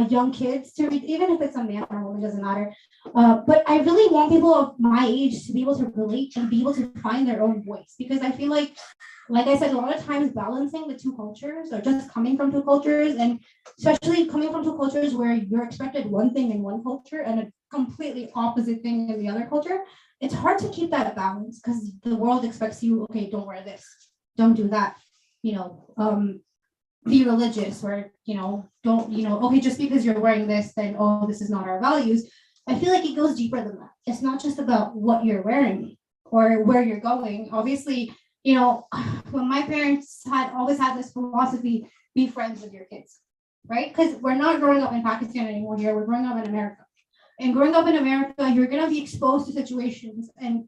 Speaker 1: young kids to read, even if it's a man or a woman, doesn't matter. But I really want people of my age to be able to relate and be able to find their own voice, because I feel like I said, a lot of times balancing the two cultures, or just coming from two cultures, and especially coming from two cultures where you're expected one thing in one culture and a completely opposite thing in the other culture, it's hard to keep that balance, because the world expects you, okay, don't wear this, don't do that, be religious, or don't, okay, just because you're wearing this, then this is not our values. I feel like it goes deeper than that. It's not just about what you're wearing or where you're going. Obviously, when my parents always had this philosophy, be friends with your kids, right? Because we're not growing up in Pakistan anymore here, we're growing up in America. And growing up in America, you're gonna be exposed to situations and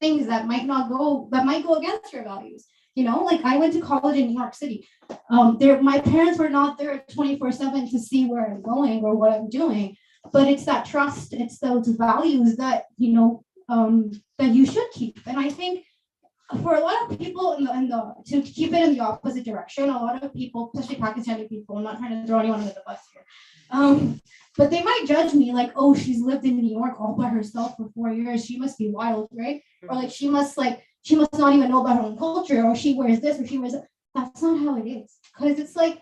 Speaker 1: things that might go against your values. Like I went to college in New York City. My parents were not there 24/7 to see where I'm going or what I'm doing, but it's that trust, it's those values that that you should keep. And I think for a lot of people to keep it in the opposite direction, a lot of people, especially Pakistani people, I'm not trying to throw anyone under the bus here, but they might judge me like, oh, she's lived in New York all by herself for 4 years, she must be wild, right? Or like she must not even know about her own culture, or she wears this, or she wears that. That's not how it is, because it's like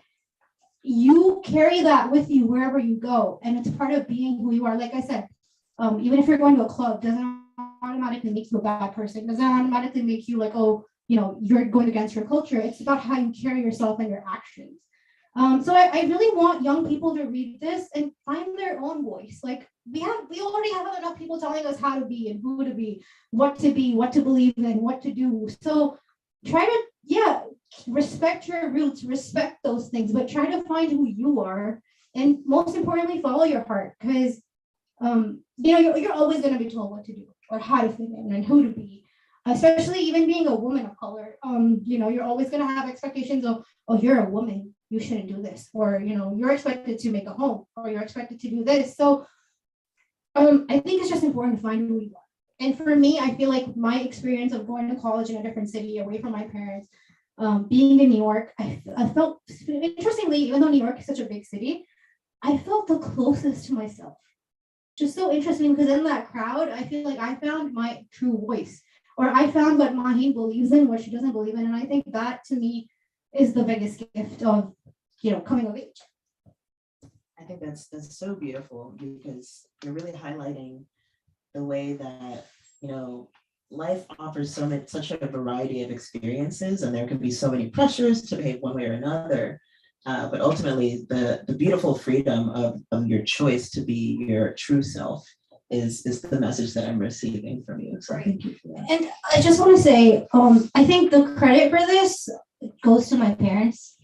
Speaker 1: you carry that with you wherever you go, and it's part of being who you are. Like I said, even if you're going to a club, doesn't automatically make you a bad person, doesn't automatically make you like, you're going against your culture. It's about how you carry yourself and your actions. So I really want young people to read this and find their own voice. Like we already have enough people telling us how to be and who to be, what to believe in, what to do. So try to, respect your roots, respect those things, but try to find who you are. And most importantly, follow your heart, because you're always going to be told what to do or how to fit in and who to be, especially even being a woman of color. You're always going to have expectations of, oh, you're a woman, you shouldn't do this, or you're expected to make a home, or you're expected to do this. So I think it's just important to find who you are. And for me, I feel like my experience of going to college in a different city away from my parents, being in New York, I felt, interestingly, even though New York is such a big city, I felt the closest to myself. Just so interesting, because in that crowd, I feel like I found my true voice, or I found what Maheen believes in, what she doesn't believe in. And I think that to me is the biggest gift of, coming of age.
Speaker 4: I think that's so beautiful, because you're really highlighting the way that, life offers such a variety of experiences, and there can be so many pressures to behave one way or another. But ultimately, the beautiful freedom of your choice to be your true self is the message that I'm receiving from you. So thank you for that.
Speaker 1: And I just want to say, I think the credit for this goes to my parents.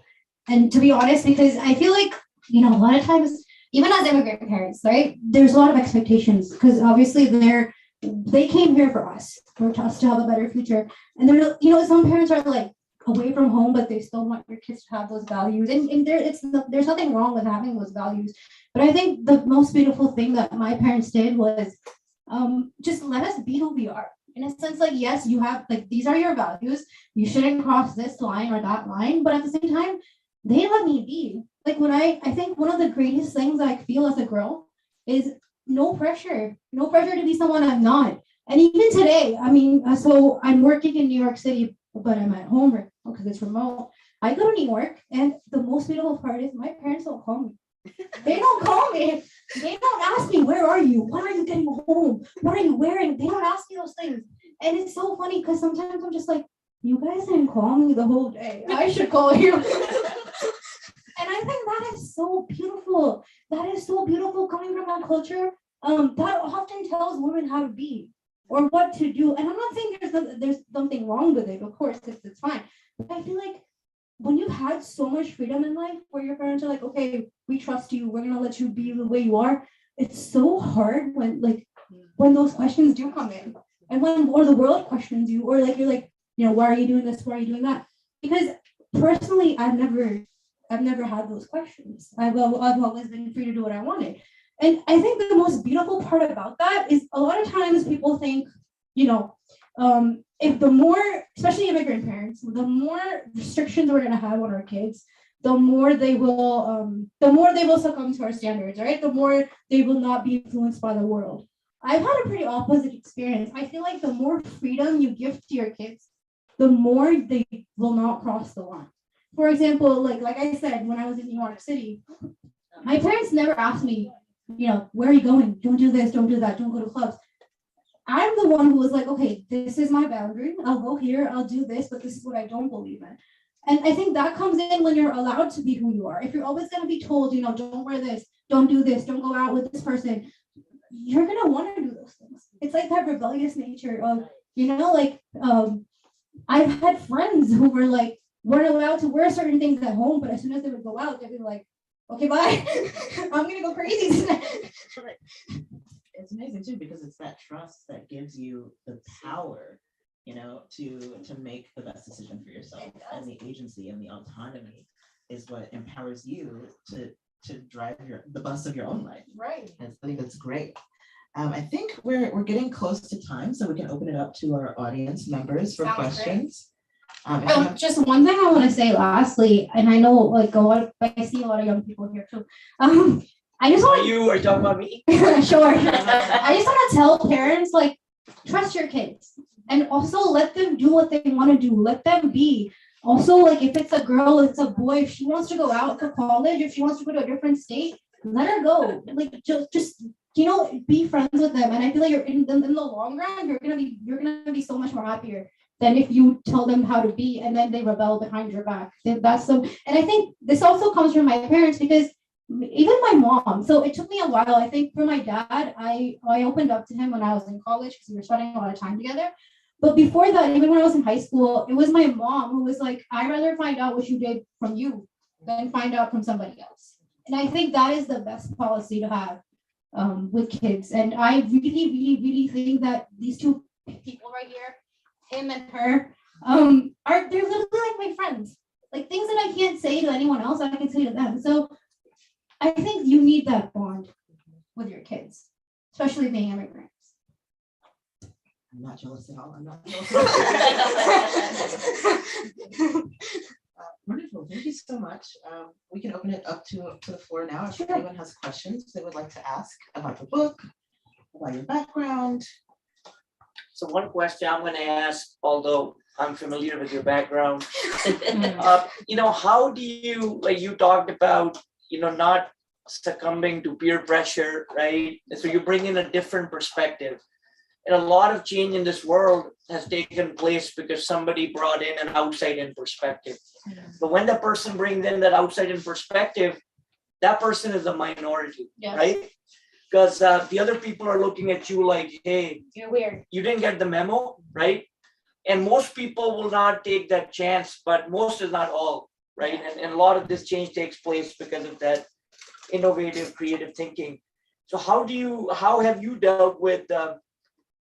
Speaker 1: And to be honest, because I feel like, a lot of times, even as immigrant parents, right, there's a lot of expectations, because obviously they're they came here for us, for us to have a better future. And there, some parents are like away from home, but they still want your kids to have those values. And there's nothing wrong with having those values. But I think the most beautiful thing that my parents did was just let us be who we are. In a sense, like, yes, you have, like, these are your values. You shouldn't cross this line or that line. But at the same time, they let me be. Like, I think one of the greatest things I feel as a girl is no pressure to be someone I'm not. And even today, I mean, so I'm working in New York City, but I'm at home because it's remote. I go to New York, and the most beautiful part is my parents don't call me. They don't call me. They don't ask me, where are you? When are you getting home? What are you wearing? They don't ask me those things. And it's so funny because sometimes I'm just like, you guys didn't call me the whole day. I should call you. And I think that is so beautiful. That is so beautiful coming from our culture. That often tells women how to be or what to do. And I'm not saying there's something wrong with it. Of course, it's fine. But I feel like when you've had so much freedom in life where your parents are like, okay, we trust you, we're gonna let you be the way you are, it's so hard when those questions do come in, and or the world questions you, or like you're like, why are you doing this, why are you doing that? Because personally, I've never had those questions. I've always been free to do what I wanted. And I think the most beautiful part about that is a lot of times people think, if the more, especially immigrant parents, the more restrictions we're going to have on our kids, the more they will succumb to our standards, right? The more they will not be influenced by the world. I've had a pretty opposite experience. I feel like the more freedom you give to your kids, the more they will not cross the line. For example, like I said, when I was in New York City, my parents never asked me, where are you going? Don't do this, don't do that, don't go to clubs. I'm the one who was like, okay, this is my boundary. I'll go here, I'll do this, but this is what I don't believe in. And I think that comes in when you're allowed to be who you are. If you're always going to be told, don't wear this, don't do this, don't go out with this person, you're going to want to do those things. It's like that rebellious nature of, I've had friends who were like, weren't allowed to wear certain things at home, but as soon as they would go out, they'd be like, okay, bye. I'm going to go crazy tonight.
Speaker 4: It's amazing too, because it's that trust that gives you the power, to make the best decision for yourself. And the agency and the autonomy is what empowers you to drive the bus of your own life.
Speaker 5: Right.
Speaker 4: I think that's great. I think we're getting close to time, so we can open it up to our audience members for questions.
Speaker 1: Just one thing I want to say lastly, and I know I see a lot of young people here too. I just want
Speaker 2: Are you talking about me?
Speaker 1: Sure. I just want to tell parents, trust your kids, and also let them do what they want to do. Let them be. Also, if it's a girl, it's a boy. If she wants to go out for college, if she wants to go to a different state, let her go. Just be friends with them. And I feel like you're in the long run, you're gonna be so much more happier than if you tell them how to be and then they rebel behind your back. And I think this also comes from my parents, because even my mom. So it took me a while. I think for my dad, I opened up to him when I was in college because we were spending a lot of time together. But before that, even when I was in high school, it was my mom who was like, I'd rather find out what you did from you than find out from somebody else. And I think that is the best policy to have with kids. And I really, really, really think that these two people right here, him and her, they're literally like my friends. Like, things that I can't say to anyone else, I can say to them. So I think you need that bond with your kids, especially being immigrants.
Speaker 4: I'm not jealous at all. I'm not jealous. Wonderful. Thank you so much. We can open it up to the floor now. If anyone has questions they would like to ask about the book, about your background.
Speaker 2: So one question I'm going to ask, although I'm familiar with your background, how do you, you talked about, not succumbing to peer pressure, right? So you bring in a different perspective. And a lot of change in this world has taken place because somebody brought in an outside-in perspective. But when that person brings in that outside-in perspective, that person is a minority, right? Because the other people are looking at you like, hey,
Speaker 1: you're weird.
Speaker 2: You didn't get the memo, right? And most people will not take that chance, but most is not all, right? And a lot of this change takes place because of that innovative, creative thinking. So how have you dealt with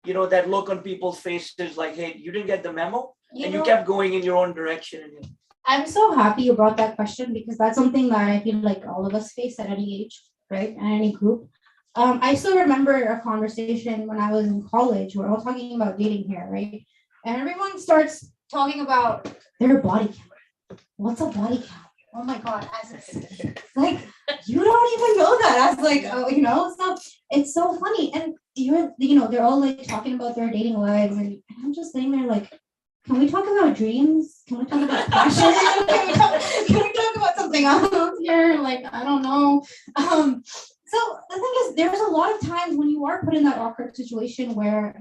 Speaker 2: that look on people's faces like, hey, you didn't get the memo,
Speaker 1: You
Speaker 2: and
Speaker 1: know,
Speaker 2: you kept going in your own direction. And
Speaker 1: I'm so happy you brought that question because that's something that I feel like all of us face at any age, right? At any group. I still remember a conversation when I was in college. We're all talking about dating here, right? And everyone starts talking about their body count. What's a body count? Oh my God, like you don't even know that. As like, so it's so funny. And they're all like talking about their dating lives, and I'm just sitting there like, can we talk about dreams? Can we talk about passion? Can we talk about something else here? Like, I don't know. So the thing is, there's a lot of times when you are put in that awkward situation where,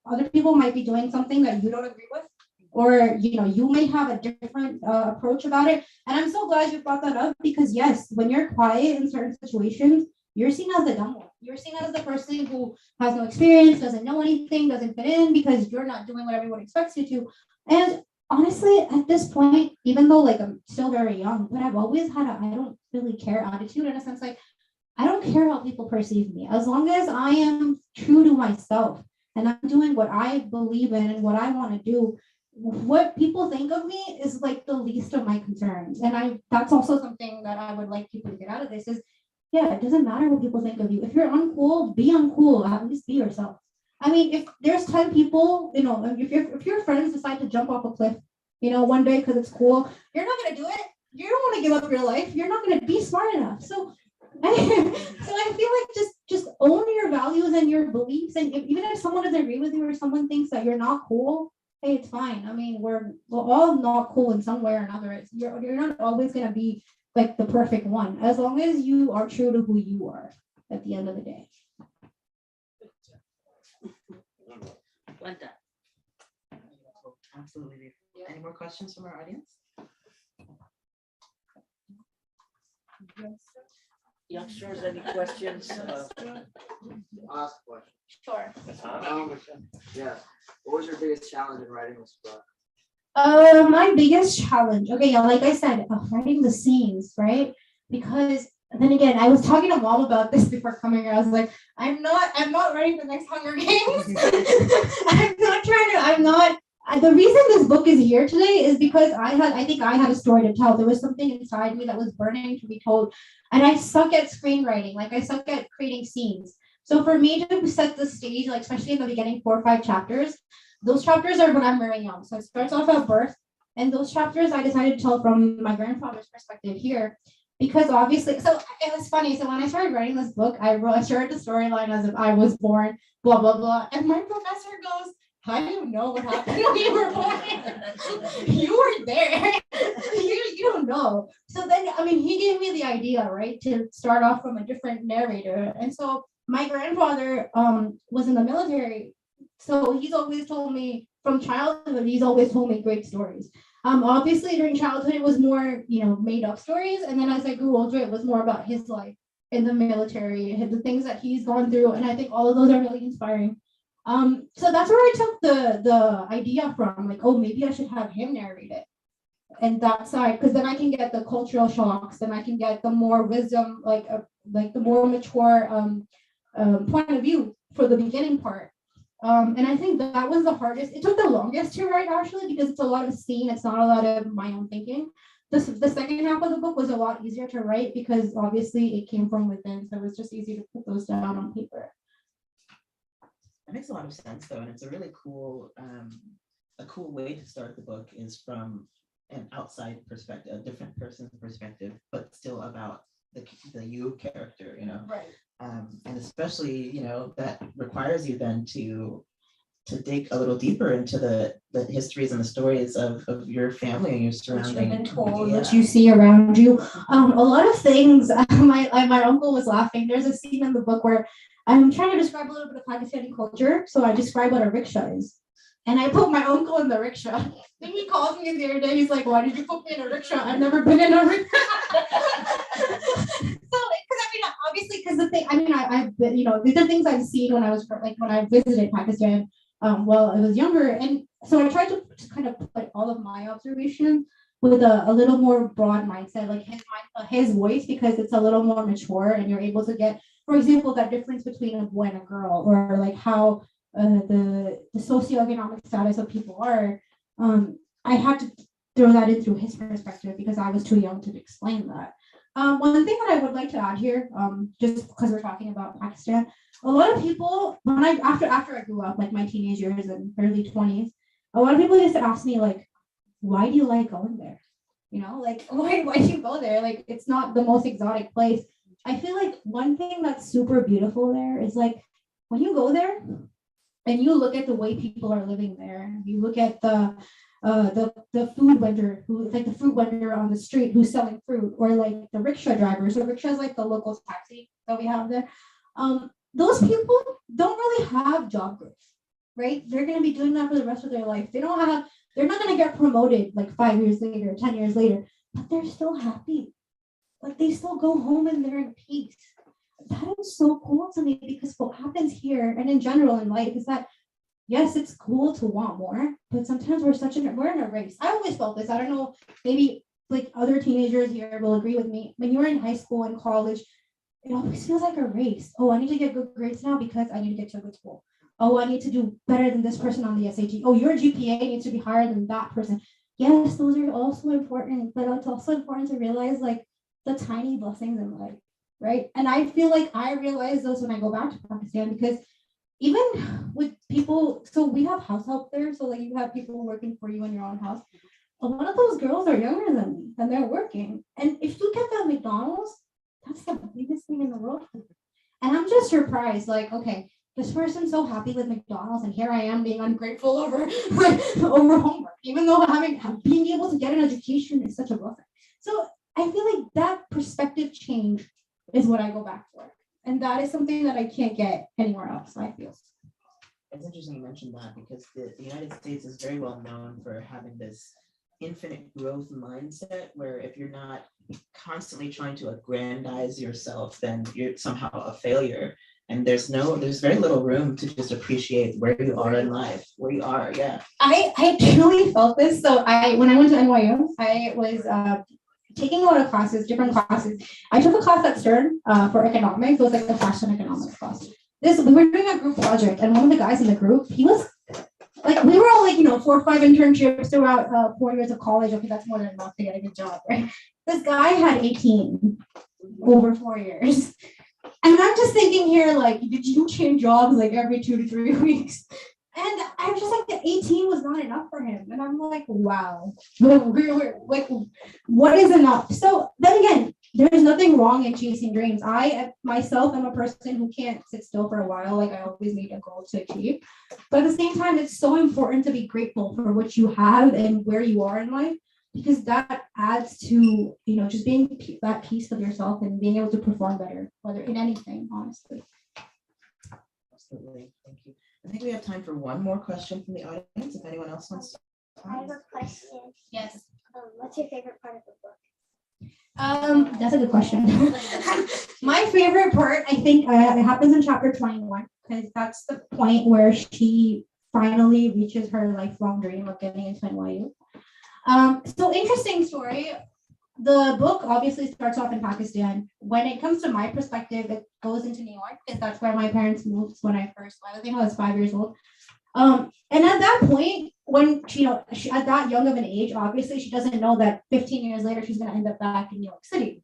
Speaker 1: other people might be doing something that you don't agree with, or, you may have a different approach about it. And I'm so glad you brought that up because yes, when you're quiet in certain situations, you're seen as the dumb one. You're seen as the person who has no experience, doesn't know anything, doesn't fit in because you're not doing what everyone expects you to. And honestly, at this point, even though like I'm still very young, but I've always had I don't really care attitude in a sense, like I don't care how people perceive me. As long as I am true to myself and I'm doing what I believe in and what I want to do, what people think of me is like the least of my concerns. And that's also something that I would like people to get out of this is, yeah, it doesn't matter what people think of you. If you're uncool, be uncool. At least be yourself. I mean, if there's 10 people, if your friends decide to jump off a cliff, one day because it's cool, you're not going to do it. You don't want to give up your life. You're not going to be smart enough. So I feel like just own your values and your beliefs. And even if someone doesn't agree with you or someone thinks that you're not cool, hey, it's fine. I mean, we're all not cool in some way or another. You're not always going to be like the perfect one, as long as you are true to who you are at the end of the day.
Speaker 4: Absolutely. Any more questions from our audience?
Speaker 2: youngsters, any questions?
Speaker 6: Ask a question.
Speaker 1: Sure.
Speaker 6: Yeah. What was your biggest challenge in writing this book?
Speaker 1: My biggest challenge, okay, yeah, like I said, writing the scenes, right? Because then again, I was talking to mom about this before coming here. I was like, I'm not writing the next Hunger Games. The reason this book is here today is because I think I had a story to tell. There was something inside me that was burning to be told. And I suck at screenwriting. Like I suck at creating scenes. So for me to set the stage, like especially in the beginning 4 or 5 chapters, those chapters are when I'm very young. So it starts off at birth. And those chapters I decided to tell from my grandfather's perspective here. Because obviously, so it was funny. So when I started writing this book, I shared the storyline as if I was born, blah, blah, blah. And my professor goes, how do you know what happened when you were born? You were there. you don't know. So then, I mean, he gave me the idea, right, to start off from a different narrator. And so my grandfather was in the military. So he's always told me from childhood, he's always told me great stories. Obviously during childhood, it was more, made up stories. And then as I grew older, it was more about his life in the military, the things that he's gone through. And I think all of those are really inspiring. So that's where I took the idea from, like, oh, maybe I should have him narrate it. And that side, because then I can get the cultural shocks, and I can get the more wisdom, like the more mature point of view for the beginning part. And I think that was the hardest. It took the longest to write, actually, because it's a lot of scene. It's not a lot of my own thinking. The second half of the book was a lot easier to write because obviously it came from within. So it was just easy to put those down on paper.
Speaker 4: That makes a lot of sense, though, and it's a really cool, way to start the book is from an outside perspective, a different person's perspective, but still about the you character,
Speaker 1: Right.
Speaker 4: And especially, that requires you then to dig a little deeper into the histories and the stories of your family and your surrounding.
Speaker 1: Which you've been told, which you see around you. A lot of things. My uncle was laughing. There's a scene in the book where I'm trying to describe a little bit of Pakistani culture. So I describe what a rickshaw is. And I put my uncle in the rickshaw. Then he called me the other day. He's like, why did you put me in a rickshaw? I've never been in a rickshaw. So, obviously, because I've been, these are things I've seen when I visited Pakistan while I was younger. And so I tried to kind of put all of my observation with a little more broad mindset, like his voice, because it's a little more mature and you're able to get, for example, that difference between a boy and a girl, or like how the socioeconomic status of people are, I had to throw that in through his perspective because I was too young to explain that. One thing that I would like to add here, just because we're talking about Pakistan, a lot of people, when after I grew up, like my teenage years and early 20s, a lot of people used to ask me like, why do you like going there? You know, like why do you go there? Like it's not the most exotic place. I feel like one thing that's super beautiful there is like when you go there and you look at the way people are living there, you look at the food vendor who like the fruit vendor on the street who's selling fruit, or like the rickshaw driver. So rickshaw is like the local taxi that we have there. Those people don't really have job growth, right? They're gonna be doing that for the rest of their life. They're not gonna get promoted like 5 years later, 10 years later, but they're still happy. Like they still go home and they're in peace. That is so cool to me because what happens here and in general in life is that yes, it's cool to want more, but sometimes we're in a race. I always felt this. I don't know, maybe like other teenagers here will agree with me. When you're in high school and college, it always feels like a race. Oh, I need to get good grades now because I need to get to a good school. Oh, I need to do better than this person on the SAT. Oh, your GPA needs to be higher than that person. Yes, those are also important, but it's also important to realize like the tiny blessings in life, right? And I feel like I realize those when I go back to Pakistan because even with people, so we have house help there. So like you have people working for you in your own house. A lot of those girls are younger than me and they're working. And if you get that McDonald's, that's the biggest thing in the world. And I'm just surprised, like, okay, this person's so happy with McDonald's, and here I am being ungrateful over over homework, even though being able to get an education is such a blessing. So I feel like that perspective change is what I go back for. And that is something that I can't get anywhere else, I feel.
Speaker 4: It's interesting you mentioned that because the United States is very well known for having this infinite growth mindset where if you're not constantly trying to aggrandize yourself, then you're somehow a failure. And there's very little room to just appreciate where you are in life, where you are, yeah.
Speaker 1: I truly felt this. So when I went to NYU, I was taking a lot of classes, different classes. I took a class at Stern for economics. It was like a fashion economics class. We were doing a group project, and one of the guys in the group, he was like, we were all like, 4 or 5 internships throughout 4 years of college. Okay, that's more than enough to get a good job, right? This guy had 18 over 4 years. And I'm just thinking here, like, did you change jobs like every 2 to 3 weeks? And I was just like, the 18 was not enough for him. And I'm like, wow, we're like, what is enough? So then again, there's nothing wrong in chasing dreams. I myself am a person who can't sit still for a while. Like I always need a goal to achieve. But at the same time, it's so important to be grateful for what you have and where you are in life, because that adds to, just being at peace with yourself and being able to perform better, whether in anything, honestly.
Speaker 4: Absolutely, thank you. I think we have time for one more question from the audience, if anyone else wants to.
Speaker 7: I have a question.
Speaker 1: Yes.
Speaker 7: What's your favorite part of the book?
Speaker 1: That's a good question. My favorite part, I think, it happens in chapter 21, because that's the point where she finally reaches her lifelong dream of getting into NYU. So interesting story. The book obviously starts off in Pakistan. When it comes to my perspective, it goes into New York because that's where my parents moved when I first went. I think I was 5 years old. And at that point, when she at that young of an age, obviously she doesn't know that 15 years later she's going to end up back in New York City.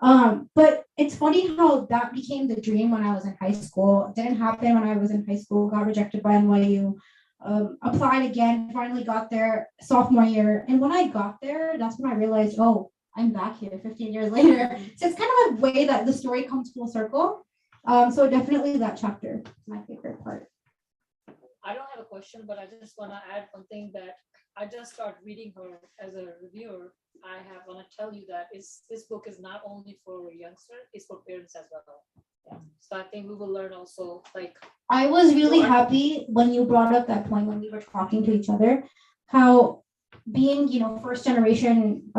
Speaker 1: But it's funny how that became the dream when I was in high school. It didn't happen when I was in high school, got rejected by NYU. Applied again, finally got there sophomore year. And when I got there, that's when I realized, oh, I'm back here 15 years later. So it's kind of a way that the story comes full circle. So definitely that chapter is my favorite part.
Speaker 3: I don't have a question, but I just want to add one thing that I just started reading her as a reviewer. I want to tell you that this book is not only for youngsters, it's for parents as well. Yeah. So I think we will learn also, like.
Speaker 1: I was really happy when you brought up that point when we were talking to each other, how being, first generation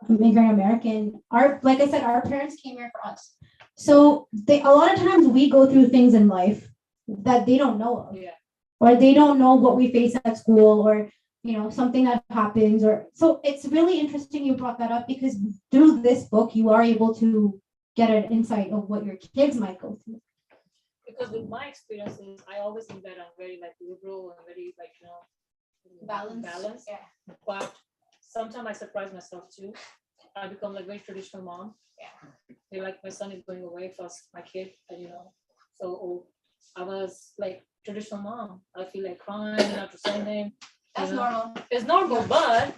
Speaker 1: immigrant American, like I said, our parents came here for us. So a lot of times we go through things in life that they don't know of.
Speaker 3: Yeah.
Speaker 1: Or they don't know what we face at school, or something that happens, or so it's really interesting you brought that up, because through this book you are able to get an insight of what your kids might go through.
Speaker 3: because with my experiences, I always think that I'm very like liberal and very like, balanced.
Speaker 5: Yeah.
Speaker 3: But sometimes I surprise myself too. I become like very traditional mom.
Speaker 5: Yeah.
Speaker 3: They like my son is going away first, my kid, and so I was like traditional mom. I feel like crying, not to say anything.
Speaker 5: That's
Speaker 3: you know.
Speaker 5: normal.
Speaker 3: It's normal, but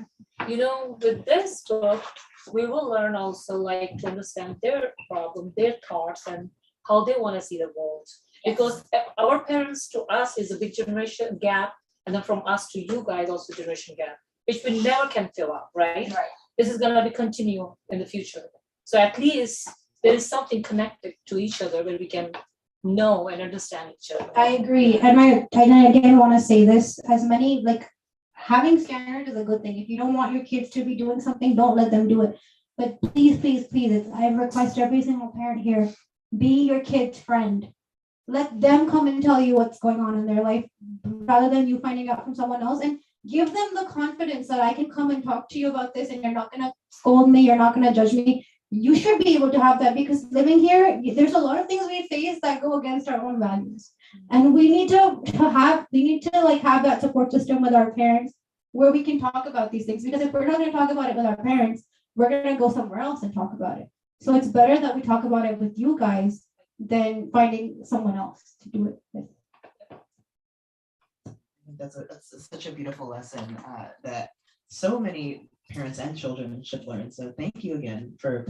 Speaker 3: with this book, we will learn also like to understand their problem, their thoughts, and how they want to see the world. Because our parents to us is a big generation gap, and then from us to you guys also generation gap, which we never can fill up, right?
Speaker 5: Right.
Speaker 3: This is gonna be continue in the future. So at least there is something connected to each other where we can know and understand each other.
Speaker 1: I agree. And I again want to say this, as many like having standards is a good thing. If you don't want your kids to be doing something, don't let them do it. But please, please, please, I request every single parent here, be your kid's friend. Let them come and tell you what's going on in their life rather than you finding out from someone else, and give them the confidence that I can come and talk to you about this and you're not going to scold me, you're not going to judge me. You should be able to have that, because living here, there's a lot of things we face that go against our own values. And we need to have that support system with our parents where we can talk about these things, because if we're not going to talk about it with our parents, we're going to go somewhere else and talk about it. So it's better that we talk about it with you guys than finding someone else to do it with.
Speaker 4: That's such a beautiful lesson that so many parents and children should learn. So thank you again for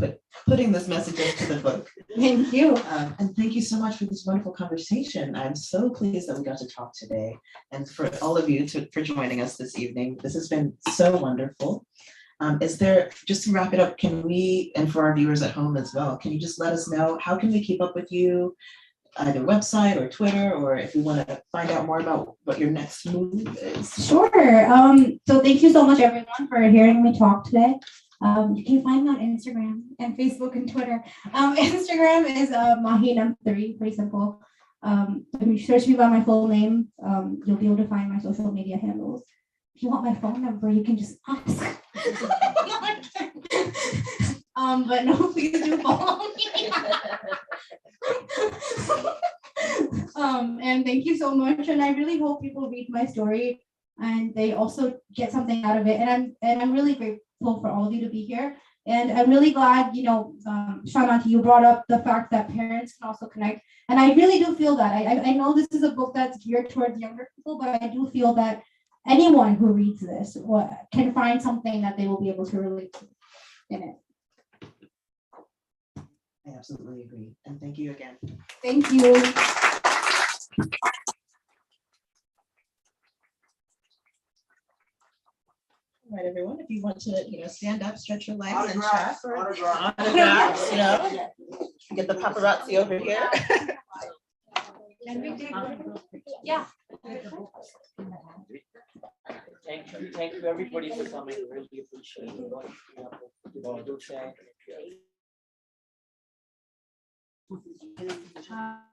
Speaker 4: putting this message into the book.
Speaker 1: Thank you.
Speaker 4: And thank you so much for this wonderful conversation. I'm so pleased that we got to talk today, and for all of you for joining us this evening. This has been so wonderful. Is there, just to wrap it up, can we, and for our viewers at home as well, can you just let us know, how can we keep up with you, either website or Twitter, or if you want to find out more about what your next move is?
Speaker 1: Sure. So thank you so much, everyone, for hearing me talk today. You can find me on Instagram and Facebook and Twitter. Instagram is Maheen3, pretty simple. If you search me by my full name, you'll be able to find my social media handles. If you want my phone number, you can just ask. But no, please do follow me. And thank you so much. And I really hope people read my story and they also get something out of it. And I'm really grateful for all of you to be here. And I'm really glad, Shanati, you brought up the fact that parents can also connect. And I really do feel that. I know this is a book that's geared towards younger people, but I do feel that anyone who reads this can find something that they will be able to relate to in it.
Speaker 4: I absolutely agree. And thank you again.
Speaker 1: Thank you.
Speaker 4: All right, everyone, if you want to, stand up, stretch your legs and
Speaker 6: Autograph,
Speaker 4: chat.
Speaker 6: autograph.
Speaker 4: Autographs, get the paparazzi over here.
Speaker 1: Yeah.
Speaker 2: Thank you everybody for coming. Really appreciate it.